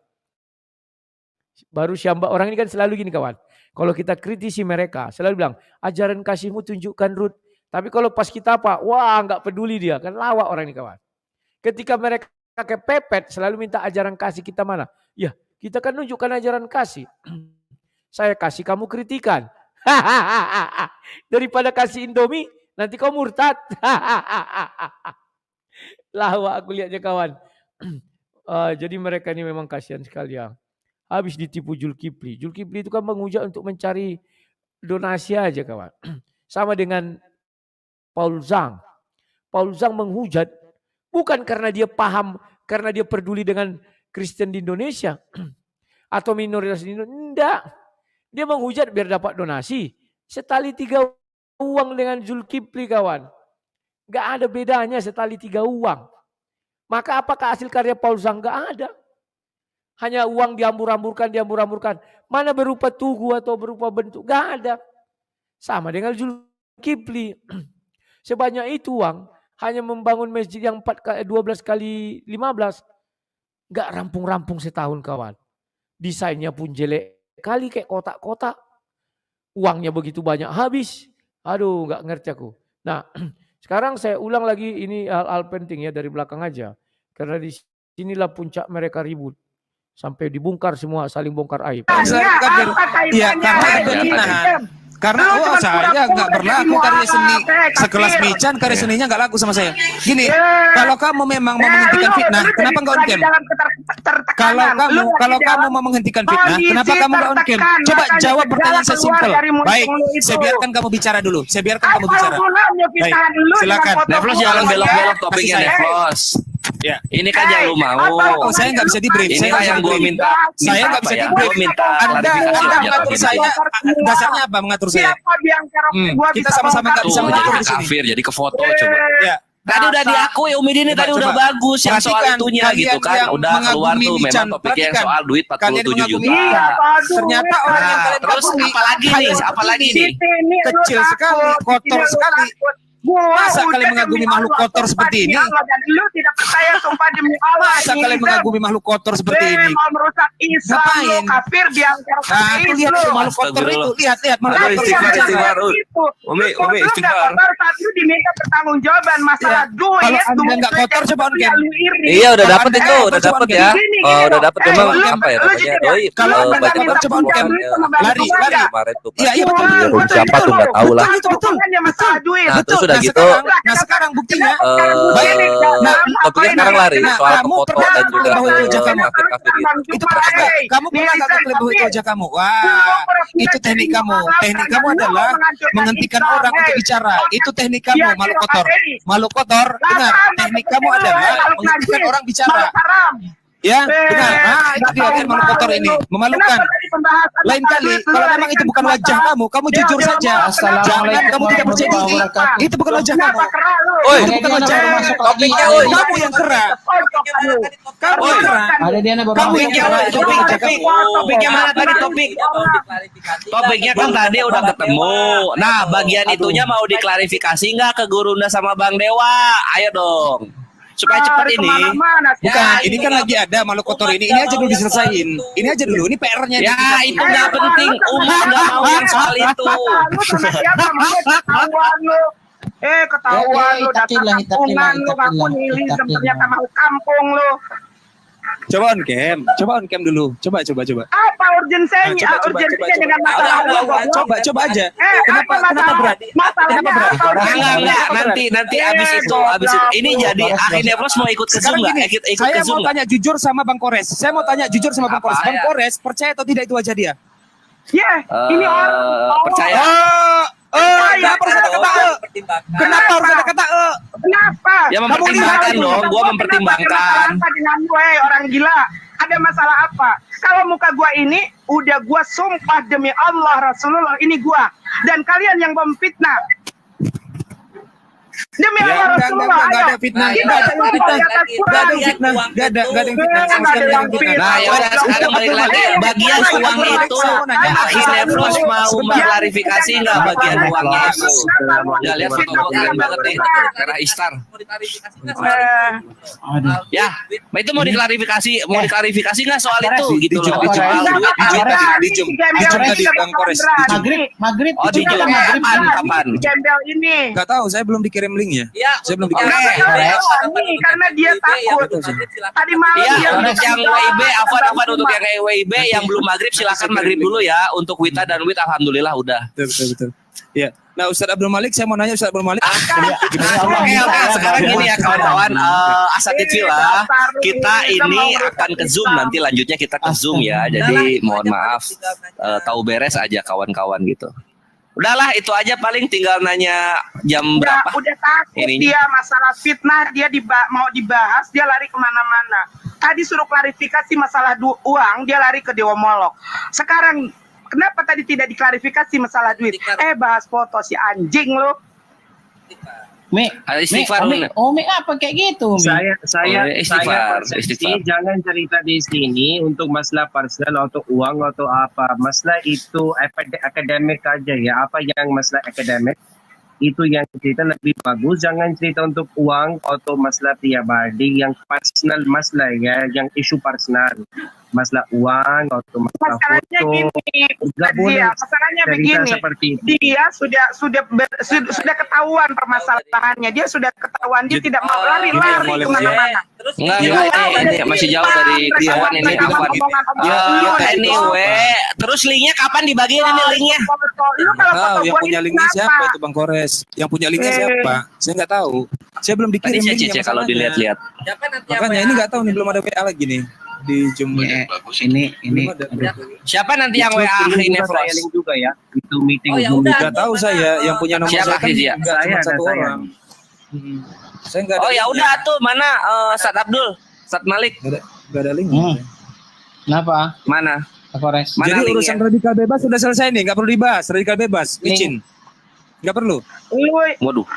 Baru Syamba orang ini kan selalu gini kawan. Kalau kita kritisi mereka, selalu bilang, ajaran kasihmu tunjukkan Ruth. Tapi kalau pas kita apa, wah nggak peduli dia. Kan lawak orang ini kawan. Ketika mereka kepepet, selalu minta ajaran kasih kita mana? Ya, kita kan nunjukkan ajaran kasih. Saya kasih kamu kritikan. Daripada kasih Indomie, nanti kau murtad. Lawak aku lihatnya kawan. Jadi mereka ini memang kasihan sekali ya. Habis ditipu Zulkifli. Zulkifli itu kan menghujat untuk mencari donasi aja kawan. Sama dengan Paul Zhang. Paul Zhang menghujat bukan karena dia paham, karena dia peduli dengan Kristen di Indonesia. Atau minoritas di Indonesia. Enggak. Dia menghujat biar dapat donasi. Setali 3 uang dengan Zulkifli kawan. Enggak ada bedanya setali 3 uang. Maka apakah hasil karya Paul Zhang? Enggak ada. Hanya uang diambur-amburkan. Mana berupa tugu atau berupa bentuk? Gak ada. Sama dengan Zulkifli. Sebanyak itu uang. Hanya membangun masjid yang 12 kali 15. Gak rampung-rampung setahun kawan. Desainnya pun jelek kali kayak kotak-kotak. Uangnya begitu banyak habis. Aduh gak ngerti aku. Nah sekarang saya ulang lagi ini hal-hal penting ya dari belakang aja. Karena di sinilah puncak mereka ribut. Sampai dibongkar semua, saling bongkar aib. Iya, karena ada fitnahan. Karena saya nggak berlaku karya seni sekelas Mican, karya seninya nggak laku sama saya. Gini, kalau kamu memang mau menghentikan fitnah, kenapa nggak on cam? Kalau kamu mau menghentikan fitnah, kenapa kamu nggak on cam? Coba jawab pertanyaan saya simpel. Baik, saya biarkan kamu bicara dulu. Baik, silakan. Neflos jangan belok-belok topiknya Neflos. Ya. Ini kan yang lu mau. Saya nggak bisa di-brief. Ini yang gue minta. Saya nggak bisa di-brief. Anda mengatur saya. Dasarnya apa mengatur saya? Kita sama-sama nggak bisa mengatur di sini. Kafir, jadi ke foto coba. Ya. Tadi udah diakui Umi Dini tadi udah bagus yang soal itunya gitu kan. Udah keluar tuh memang topiknya yang soal duit 47 juta. Ternyata orang yang kalian terus apalagi nih? Kecil sekali, kotor sekali. Masa kalian mengagumi makhluk kotor seperti ini? Lu tidak percaya sumpah demi Allah. Masa kalian mengagumi makhluk kotor seperti ini? Mau merusak Islam, lu kafir diangkat. Nah, itu lihat makhluk kotor itu, lihat makhluk kotor itu. Umi istighfar. Saat lu diminta pertanggungjawaban masalah duit. Kalau Anda nggak kotor coba on cam. Iya udah dapat itu, udah dapat ya. Oh udah dapat memang apa ya namanya doi. Kalau Anda nggak kotor coba on cam. Lari. Kemarin tuh. Iya betul. Siapa tuh nggak tahu lah. Nah, terus udah gitu. Nah sekarang buktinya. Topiknya sekarang lari soal foto dan juga kafir-kafir gitu. Itu kamu pernah nggak klaim bahwa itu wajah kamu? Wah, itu teknik kamu. Teknik kamu adalah menghentikan orang untuk bicara. Itu teknik kamu, makhluk kotor. Makhluk kotor, dengar. Teknik kamu adalah menghentikan orang bicara. Ya, benar. Nah, itu dia kan malu kotor ini, memalukan. Lain kali, kalau memang itu bukan wajah kamu jujur saja. Jangan kamu tidak percaya diri. Itu bukan wajah kamu. Oi, Itu bukan wajah kamu. topiknya, oi. Kamu yang kera. Kamu yang kera. Ada dia Kamu yang kera. Topiknya mana tadi topik? Topiknya kan tadi udah ketemu. Nah, bagian itunya mau diklarifikasi nggak ke Gurunda sama Bang Dewa? Ayo dong. Supaya cepat ini. Bukan, ini kan lagi ada makhluk kotor ini. Ini aja dulu diselesain. Ini aja dulu. Ini PR-nya. Ya, itu nggak penting. Umat nggak mau yang soal itu. Ketahuan lu datang kampungan lu, ngaku nihilism ternyata mau kampung lu. Coba on cam dulu. Coba. Apa urgensinya? Urgensinya dengan masalah lu. Coba aja. Kenapa berat? Masalahnya apa? Nanti abis itu. Ini jadi akhirnya Plus mau ikut ke Zoom nggak? Ikut ke Saya Zoom mau nggak? tanya jujur sama Bang Kores. Bang Kores percaya atau tidak itu wajah dia? Ini orang Percaya. Kenapa harus ada kata Kenapa harus ada kata Kenapa? Ya mempertimbangkan dong, gua mempertimbangkan. Dengan gue orang gila. Ada masalah apa? Kalau muka gua ini udah gua sumpah demi Allah Rasulullah ini gua dan kalian yang memfitnah. Demi Allah Rasulullah. Enggak ada fitnah. Nah, ya udah sekarang balik lagi. Bagian uang itu akhirnya Plus mau mengklarifikasi nggak bagian uangnya itu? Ya lihat foto keren banget nih, merah Istar. Ya, itu mau diklarifikasi nggak soal itu gitu loh? Di Jum tadi Bang Kores. Maghrib. Oh di Jum kapan? Gembel ini. Enggak tahu, saya belum dikirim linknya. Saya belum dikirim. Karena dia takut. Tadi malam Iya, dia untuk yang WIB, Afan untuk yang WIB yang belum maghrib silakan maghrib dulu ya. Untuk Wita dan Wit alhamdulillah udah. Betul. Iya. Nah, Ustadz Abdul Malik, saya mau nanya Ustadz Abdul Malik. Oke, sekarang gini ya kawan-kawan, Asatid Villa, kita ini akan ke Zoom nanti lanjutnya kita ke Zoom ya. Jadi mohon maaf, tahu beres aja kawan-kawan gitu. Udahlah itu aja paling tinggal nanya jam berapa. Udah takut dia masalah fitnah dia mau dibahas dia lari kemana-mana. Tadi suruh klarifikasi masalah uang dia lari ke Dewa Molok. Sekarang kenapa tadi tidak diklarifikasi masalah duit? Bahas foto si anjing lo. Istighfar. Ome apa kayak gitu? Saya istighfar. Jangan cerita di sini untuk masalah personal atau uang atau apa. Masalah itu akademik aja ya. Apa yang masalah akademik itu yang cerita lebih bagus. Jangan cerita untuk uang atau masalah pribadi yang personal masalah ya, yang isu personal. Masalah uang atau masalah masalahnya foto. Masalahnya begini. Dia sudah ketahuan permasalahannya. Dia sudah ketahuan dia tidak mau lari-lari kemana-mana. Enggak, masih jauh dari kawan ini di depan. Anyway, terus linknya kapan dibagiin ini linknya? Tahu yang punya linknya siapa itu Bang Kores? Yang punya linknya siapa? Saya nggak tahu. Saya belum dikirim linknya. Kalau dilihat-lihat. Makanya ini nggak tahu nih, belum ada WA lagi nih di Zoom. Ini siapa nanti yang WA ini saya link juga ya. Itu meeting Oh, Nggak tahu saya, yang punya nomor saya kan nggak cuma satu orang. Saya nggak ada. Oh ya udah tuh mana Ustadz Abdul, Ustadz Malik. Nggak ada link. Kenapa? Mana? Kores. Jadi urusan radikal bebas sudah selesai nih, nggak perlu dibahas. Radikal bebas, licin. Nggak perlu. Waduh.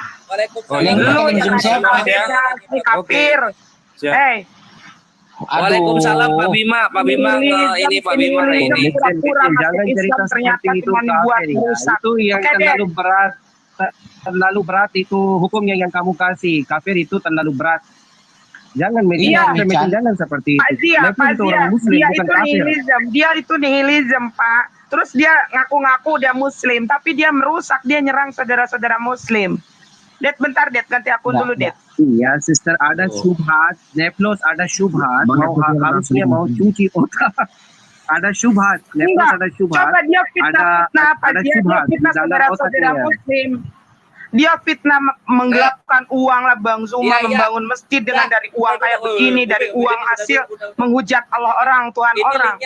Kafir. Waalaikumsalam Pak Bima. Pak Bima ini Pak Bima ini. Jangan cerita seperti itu kafir ya. Itu yang terlalu berat itu hukumnya yang kamu kasih. Kafir itu terlalu berat. Jangan jangan seperti itu. Itu orang muslim bukan kafir. Dia itu nihilism, Pak. Terus dia ngaku-ngaku dia muslim, tapi dia merusak, dia nyerang saudara-saudara muslim. Det, bentar, Det, ganti akun dulu, Det. Iya, sister, ada syubhat. Neplos ada syubhat. Harusnya mau cuci otak. Ada syubhat. Neplos ada syubhat. Coba dia fitnah apa? Dia fitnah saudara-saudara muslim. Dia fitnah menggelapkan uang lah Bang Zuma, membangun masjid dengan dari uang kayak begini, dari uang hasil menghujat Allah orang, Tuhan orang.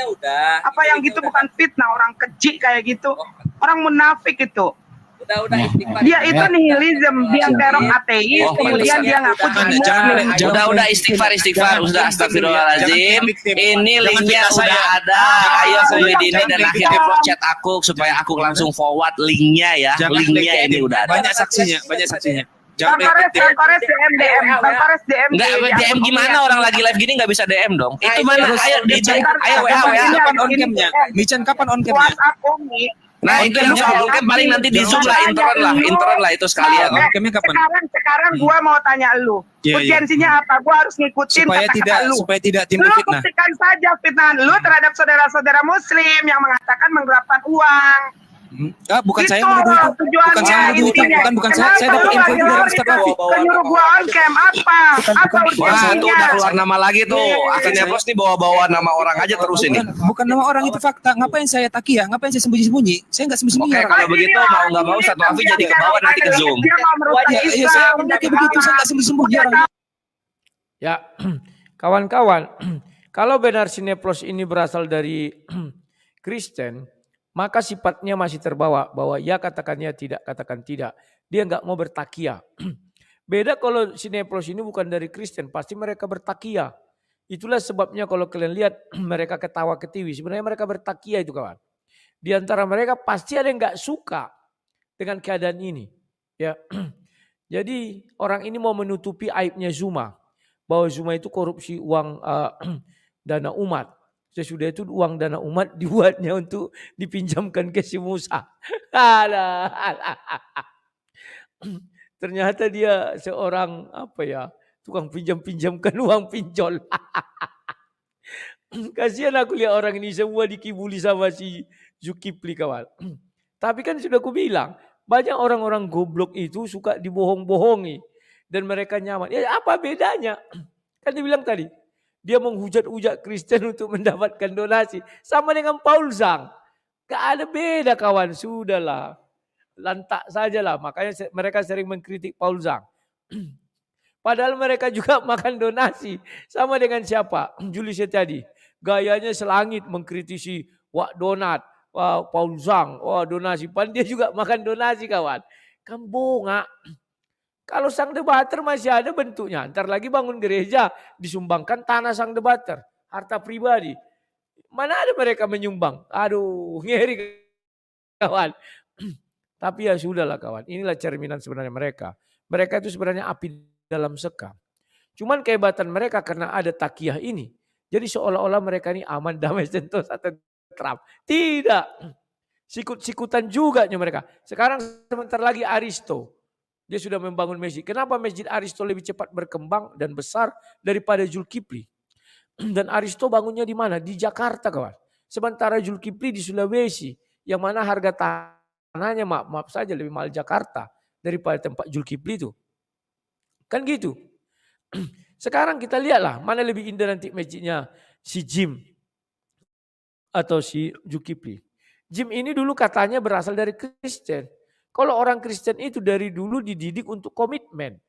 Apa yang gitu bukan fitnah, orang keji kayak gitu. Orang munafik itu. Dia itu nihilism, dia teror ateis, kemudian dia ngaku jadi muslim. Udah istighfar, udah astagfirullahaladzim. Ini linknya udah ada. Ayo Umidini dan akhirnya chat aku supaya aku langsung forward linknya ya. Linknya ini udah ada. Banyak saksinya. Bang Kores DM. Enggak, DM gimana orang lagi live gini nggak bisa DM dong. Itu mana? Ayo WA. Kapan on camnya? Michan kapan on camnya? WhatsApp Umi. Nah itu lu kalau kan paling nanti di Zoom lah, intern lah itu sekalian. Sekarang gua mau tanya lu. Urgensinya apa? Gua harus ngikutin kata-kata lu. Supaya tidak timbul fitnah. Lu buktikan saja fitnah lu terhadap saudara-saudara muslim yang mengatakan menggelapkan uang. Bukan saya menuduh itu. Bukan saya dapat info itu dari Ustaz Rafi. Nyuruh gua on cam apa? Apa urgensinya? Tuh udah keluar nama lagi tuh. Akhirnya Plus nih bawa-bawa nama orang aja terus ini. Bukan nama orang, itu fakta. Ngapain saya takia? Ngapain saya sembunyi-sembunyi? Saya nggak sembunyi. Oke, kalau begitu mau nggak mau Ustaz Rafi jadi ke bawah nanti ke Zoom. Iya, saya kayak begitu, saya nggak sembunyi-sembunyi orangnya. Ya, kawan-kawan, kalau benar Sineplos ini berasal dari Kristen, maka sifatnya masih terbawa bahwa ya katakan ya, tidak katakan tidak. Dia nggak mau bertakia. Beda kalau Sineplos ini bukan dari Kristen, pasti mereka bertakia. Itulah sebabnya kalau kalian lihat mereka ketawa ketiwi, sebenarnya mereka bertakia itu kawan. Di antara mereka pasti ada yang nggak suka dengan keadaan ini. Ya, jadi orang ini mau menutupi aibnya Zuma, bahwa Zuma itu korupsi uang dana umat. Sesudah itu uang dana umat dibuatnya untuk dipinjamkan ke si Musa. Ternyata dia seorang tukang pinjamkan uang pinjol. Kasihan aku lihat orang ini semua dikibuli sama si Zulkifli kawan. Tapi kan sudah aku bilang, banyak orang-orang goblok itu suka dibohong-bohongi dan mereka nyaman. Ya apa bedanya? Kan dibilang tadi, dia menghujat-hujat Kristen untuk mendapatkan donasi. Sama dengan Paul Zhang. Gak ada beda kawan. Sudahlah. Lantak sajalah. Makanya mereka sering mengkritik Paul Zhang. Padahal mereka juga makan donasi. Sama dengan siapa? Julius tadi. Gayanya selangit mengkritisi Wak Donat. Paul Zhang. Wah donasi. Padahal dia juga makan donasi kawan. Kan bongak. Kalau sang debater masih ada bentuknya. Ntar lagi bangun gereja, disumbangkan tanah sang debater. Harta pribadi. Mana ada mereka menyumbang? Aduh, ngeri kawan. Tapi ya sudahlah kawan. Inilah cerminan sebenarnya mereka. Mereka itu sebenarnya api dalam sekam. Cuman kehebatan mereka karena ada takiyah ini. Jadi seolah-olah mereka ini aman, damai, sentosa, tentram. Tidak. Sikut-sikutan juga mereka. Sekarang sebentar lagi Aristo. Dia sudah membangun masjid. Kenapa masjid Aristo lebih cepat berkembang dan besar daripada Zulkifli? Dan Aristo bangunnya di mana? Di Jakarta kawan. Sementara Zulkifli di Sulawesi. Yang mana harga tanahnya maaf saja lebih mahal Jakarta daripada tempat Zulkifli itu. Kan gitu. Sekarang kita lihatlah mana lebih indah nanti masjidnya si Jim atau si Zulkifli. Jim ini dulu katanya berasal dari Kristen. Kalau orang Kristen itu dari dulu dididik untuk komitmen.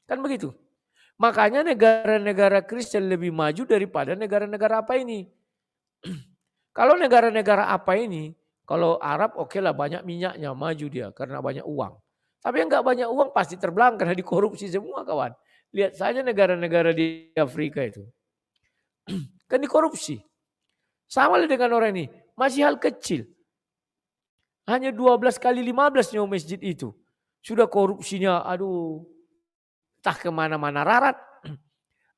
Kan begitu. Makanya negara-negara Kristen lebih maju daripada negara-negara apa ini. Kalau negara-negara apa ini, kalau Arab oke lah banyak minyaknya, maju dia karena banyak uang. Tapi yang gak banyak uang pasti terbelakang karena dikorupsi semua kawan. Lihat saja negara-negara di Afrika itu. Kan dikorupsi. Sama lah dengan orang ini. Masih hal kecil. Hanya 12 kali 15 nyawa masjid itu. Sudah korupsinya, aduh. Entah kemana-mana rarat.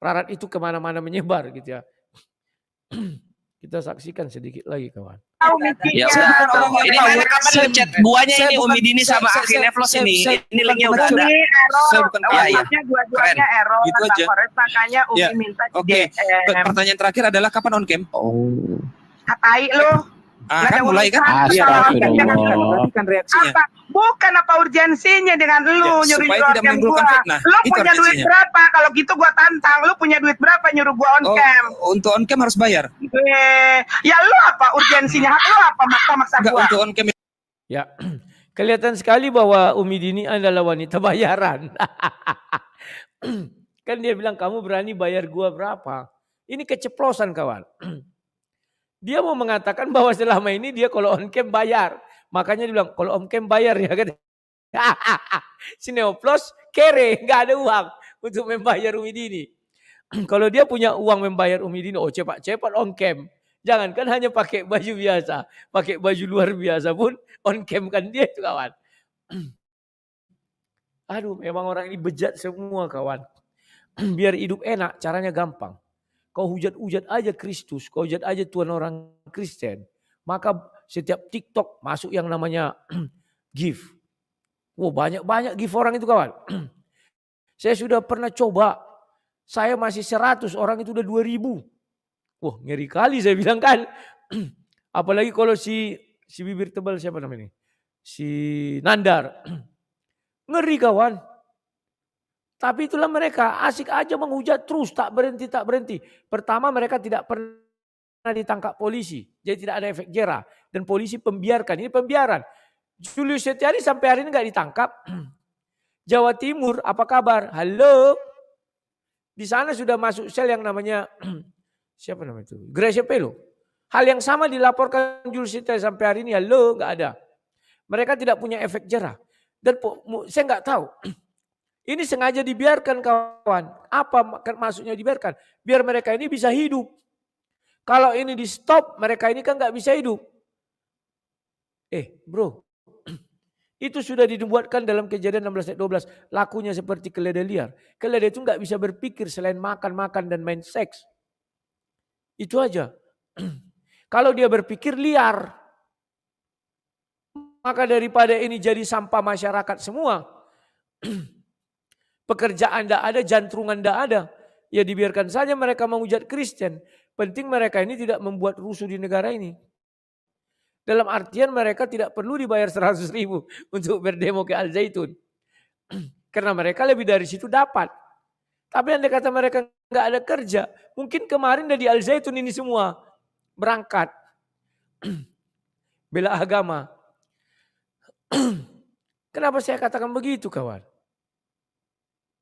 Rarat itu kemana-mana menyebar gitu ya. Kita saksikan sedikit lagi kawan. Ya udah. Ini mana kapan ngechat guanya ini Umidini sama Akhil Neflos ini. Ini linknya udah ada. Saya bukan ya. Dua-duanya error. Gitu aja. Makanya Umi minta Oke. Pertanyaan terakhir adalah kapan on cam? Katai lu. Kan mulai kan? Kan reaksinya. Bukan apa urgensinya dengan lu nyuruh tidak menimbulkan fitnah. Lu punya duit berapa? Kalau gitu gua tantang. Lu punya duit berapa nyuruh gua on cam? Untuk on cam harus bayar. Ya lu apa urgensinya? Hak lu apa maksa gua? Untuk on cam. Ya. Kelihatan sekali bahwa Umidini adalah wanita bayaran. Kan dia bilang kamu berani bayar gua berapa? Ini keceplosan kawan. Dia mau mengatakan bahwa selama ini dia kalau on cam bayar. Makanya dia bilang kalau on cam bayar ya. Si Neoplos kere, nggak ada uang untuk membayar Umi Dini. Kalau dia punya uang membayar Umi Dini, oh cepat-cepat on cam. Jangankan hanya pakai baju biasa, pakai baju luar biasa pun on cam kan dia itu kawan. Aduh, memang orang ini bejat semua kawan. Biar hidup enak, caranya gampang. Kau hujat-hujat aja Kristus, kau hujat aja Tuhan orang Kristen. Maka setiap TikTok masuk yang namanya gift. Wow, banyak-banyak gift orang itu kawan. Saya sudah pernah coba, saya masih 100, orang itu udah 2000. Wah, ngeri kali saya bilang kan. Apalagi kalau si bibir tebal siapa namanya? Si Nandar. Ngeri kawan. Tapi itulah mereka, asik aja menghujat terus, tak berhenti. Pertama mereka tidak pernah ditangkap polisi, jadi tidak ada efek jera. Dan polisi pembiarkan, ini pembiaran. Julius Setiadi sampai hari ini nggak ditangkap. Jawa Timur, apa kabar? Halo. Di sana sudah masuk sel yang namanya, siapa namanya itu? Gracia Pelo. Hal yang sama dilaporkan Julius Setiadi sampai hari ini, halo, nggak ada. Mereka tidak punya efek jera. Dan saya nggak tahu. Ini sengaja dibiarkan kawan. Apa maksudnya dibiarkan? Biar mereka ini bisa hidup. Kalau ini di stop, mereka ini kan nggak bisa hidup. Bro, itu sudah dibuatkan dalam Kejadian 16 ayat 12. Lakunya seperti keledai liar. Keledai itu nggak bisa berpikir selain makan dan main seks. Itu aja. Kalau dia berpikir liar, maka daripada ini jadi sampah masyarakat semua. Pekerjaan tidak ada, jantrungan tidak ada. Ya dibiarkan saja mereka menghujat Kristen. Penting mereka ini tidak membuat rusuh di negara ini. Dalam artian mereka tidak perlu dibayar 100.000 untuk berdemo ke Al Zaitun. Karena mereka lebih dari situ dapat. Tapi andai kata mereka nggak ada kerja. Mungkin kemarin dari Al Zaitun ini semua berangkat. Bela agama. Kenapa saya katakan begitu kawan?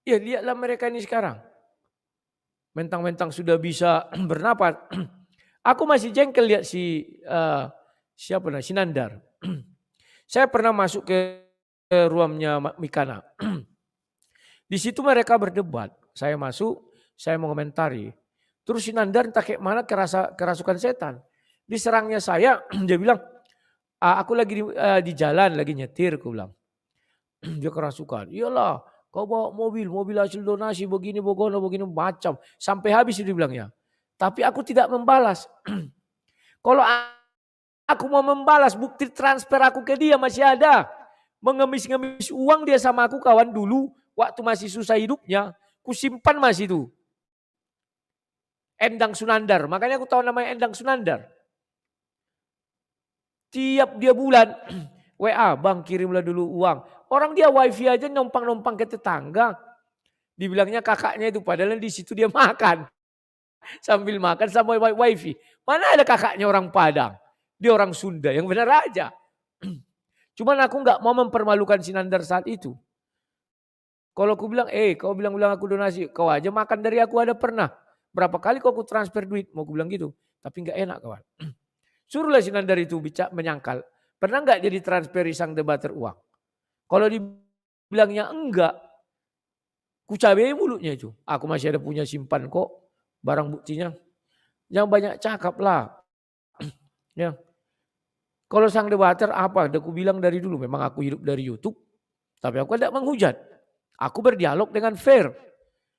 Ya lihatlah mereka ini sekarang. Mentang-mentang sudah bisa bernapas. Aku masih jengkel lihat si Nandar. Saya pernah masuk ke ruangnya Mikana. Di situ mereka berdebat. Saya masuk, saya mau komentari. Terus si Nandar entah kayak mana kerasukan setan. Diserangnya saya, dia bilang, aku lagi di jalan, lagi nyetir, aku bilang. Dia kerasukan. Iyalah, kau bawa mobil hasil donasi begini macam. Sampai habis dia bilangnya. Tapi aku tidak membalas. Kalau aku mau membalas, bukti transfer aku ke dia masih ada. Mengemis-ngemis uang dia sama aku kawan dulu. Waktu masih susah hidupnya. Ku simpan masih itu. Endang Sunandar. Makanya aku tahu namanya Endang Sunandar. Tiap dia bulan. WA, bang kirimlah dulu uang. Orang dia wifi aja numpang-numpang ke tetangga. Dibilangnya kakaknya itu padahal di situ dia makan. Sambil makan sama wifi. Mana ada kakaknya orang Padang. Dia orang Sunda yang benar aja. Cuman aku nggak mau mempermalukan si Nandar saat itu. Kalau aku bilang, kau bilang aku donasi. Kau aja makan dari aku ada pernah. Berapa kali kau aku transfer duit. Mau aku bilang gitu. Tapi nggak enak kawan. Suruhlah si Nandar itu menyangkal. Pernah nggak jadi transfer sang debater uang? Kalau dibilangnya enggak, ku cabei mulutnya itu. Aku masih ada punya simpan kok, barang buktinya. Jangan banyak cakap lah. Ya. Kalau sang debater apa? Aku bilang dari dulu, memang aku hidup dari YouTube. Tapi aku tidak menghujat. Aku berdialog dengan fair.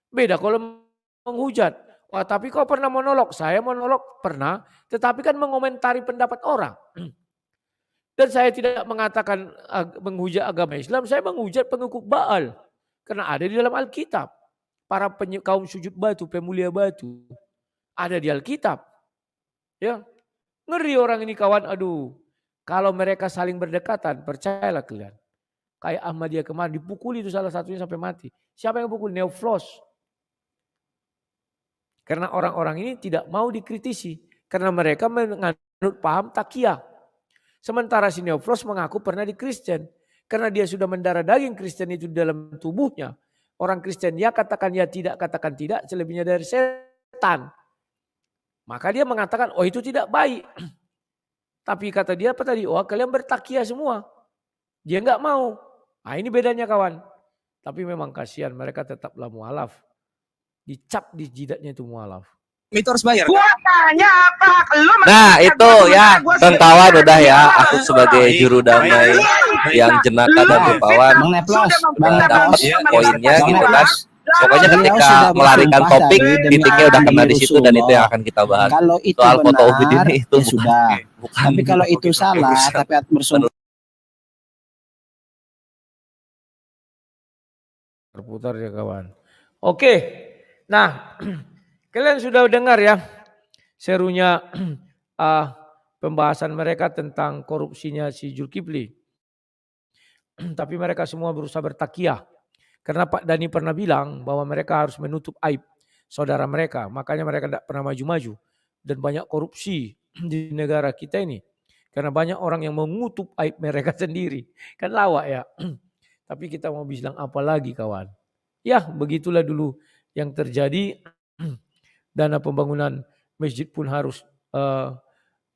Beda kalau menghujat. Wah, tapi kau pernah monolog? Saya monolog pernah, tetapi kan mengomentari pendapat orang. Dan saya tidak mengatakan menghujat agama Islam, saya menghujat pengikut Baal. Karena ada di dalam Alkitab. Para kaum sujud batu, pemulia batu. Ada di Alkitab. Ya, ngeri orang ini kawan, aduh. Kalau mereka saling berdekatan, percayalah kalian. Kayak Ahmadiyah kemarin, dipukuli itu salah satunya sampai mati. Siapa yang pukul? Neoplos. Karena orang-orang ini tidak mau dikritisi. Karena mereka menganut paham takiyah. Sementara si Neoplos mengaku pernah di Kristen. Karena dia sudah mendarah daging Kristen itu dalam tubuhnya. Orang Kristen ya katakan ya tidak, katakan tidak. Selebihnya dari setan. Maka dia mengatakan oh itu tidak baik. Tapi kata dia apa tadi? Oh kalian bertakiyah semua. Dia enggak mau. Nah, ini bedanya kawan. Tapi memang kasihan mereka tetaplah mualaf. Dicap di jidatnya itu mualaf. Itu harus bayar. Gua tanya apa? Lu Nah itu ya kawan udah ya. Aku sebagai juru damai yang jenaka dan rupawan dapat poinnya gitu kan. Pokoknya ketika melarikan topik, titiknya udah kena di situ dan itu yang akan kita bahas. Kalau itu soal foto benar, Ubid ini itu ya sudah. Tapi kalau itu salah, tapi bersumber Terputar ya kawan. Oke, nah kalian sudah dengar ya serunya pembahasan mereka tentang korupsinya si Zulkifli. Tapi mereka semua berusaha bertakiyah. Karena Pak Dhani pernah bilang bahwa mereka harus menutup aib saudara mereka. Makanya mereka tidak pernah maju-maju. Dan banyak korupsi di negara kita ini. Karena banyak orang yang mengutup aib mereka sendiri. Kan lawak ya. Tapi kita mau bilang apa lagi kawan. Ya begitulah dulu yang terjadi. Dana pembangunan masjid pun harus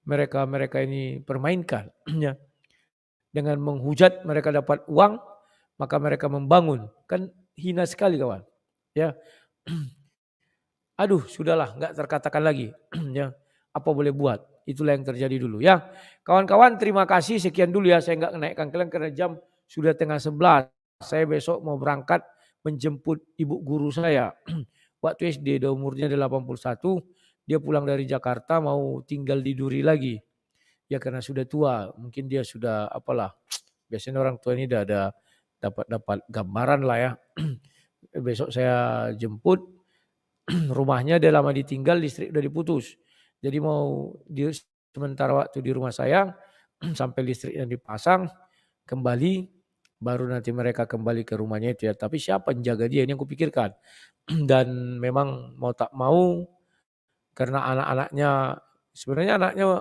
mereka ini permainkan. Ya. Dengan menghujat mereka dapat uang. Maka mereka membangun. Kan hina sekali kawan. Ya. Aduh sudahlah nggak terkatakan lagi. Ya. Apa boleh buat. Itulah yang terjadi dulu ya. Kawan-kawan terima kasih. Sekian dulu ya. Saya nggak naikkan kalian karena jam sudah 10:30. Saya besok mau berangkat menjemput ibu guru saya. Waktu SD dia umurnya 81. Dia pulang dari Jakarta mau tinggal di Duri lagi. Ya karena sudah tua. Mungkin dia sudah apalah. Biasanya orang tua ini udah ada dapat gambaran lah ya. Besok saya jemput. Rumahnya dia lama ditinggal, listrik udah diputus. Jadi mau sementara waktu di rumah saya sampai listriknya dipasang kembali baru nanti mereka kembali ke rumahnya itu ya. Tapi siapa yang jaga dia ini yang kupikirkan. Dan memang mau tak mau karena anak-anaknya sebenarnya anaknya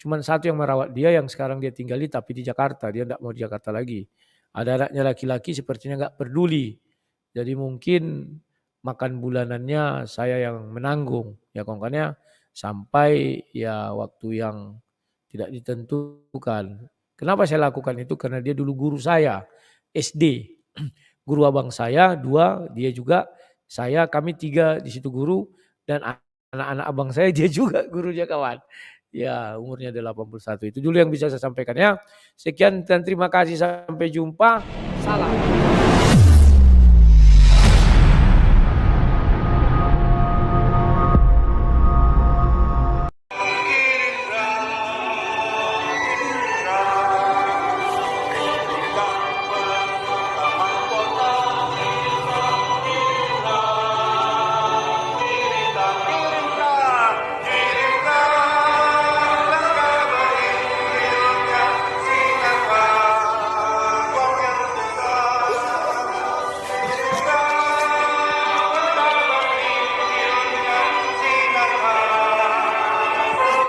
cuma satu yang merawat dia yang sekarang dia tinggali tapi di Jakarta. Dia tidak mau di Jakarta lagi. Ada anaknya laki-laki sepertinya nggak peduli. Jadi mungkin makan bulanannya saya yang menanggung. Ya makanya sampai ya waktu yang tidak ditentukan. Kenapa saya lakukan itu? Karena dia dulu guru saya SD. Guru abang saya 2, dia juga saya, kami 3 di situ guru. Dan anak-anak abang saya dia juga gurunya kawan. Ya umurnya 81. Itu dulu yang bisa saya sampaikan ya. Sekian dan terima kasih. Sampai jumpa. Salam.